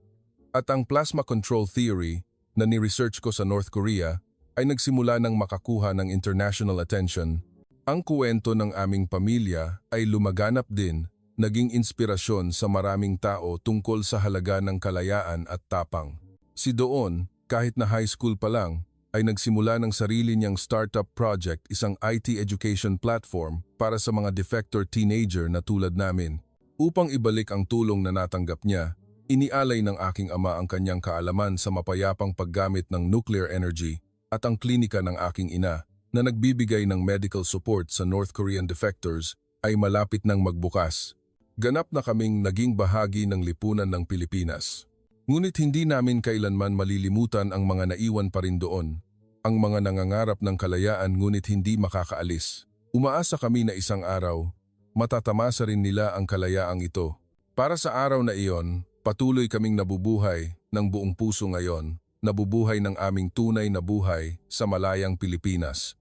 at ang plasma control theory na ni-research ko sa North Korea ay nagsimula ng makakuha ng international attention. Ang kuwento ng aming pamilya ay lumaganap din, naging inspirasyon sa maraming tao tungkol sa halaga ng kalayaan at tapang. Si Doon, kahit na high school pa lang, ay nagsimula ng sarili niyang startup project, isang IT education platform para sa mga defector teenager na tulad namin. Upang ibalik ang tulong na natanggap niya, inialay ng aking ama ang kanyang kaalaman sa mapayapang paggamit ng nuclear energy at ang klinika ng aking ina na nagbibigay ng medical support sa North Korean defectors ay malapit nang magbukas. Ganap na kaming naging bahagi ng lipunan ng Pilipinas. Ngunit hindi namin kailanman malilimutan ang mga naiwan pa rin doon. Ang mga nangangarap ng kalayaan ngunit hindi makakaalis. Umaasa kami na isang araw, matatamasa rin nila ang kalayaang ito. Para sa araw na iyon, patuloy kaming nabubuhay ng buong puso ngayon, nabubuhay ng aming tunay na buhay sa malayang Pilipinas.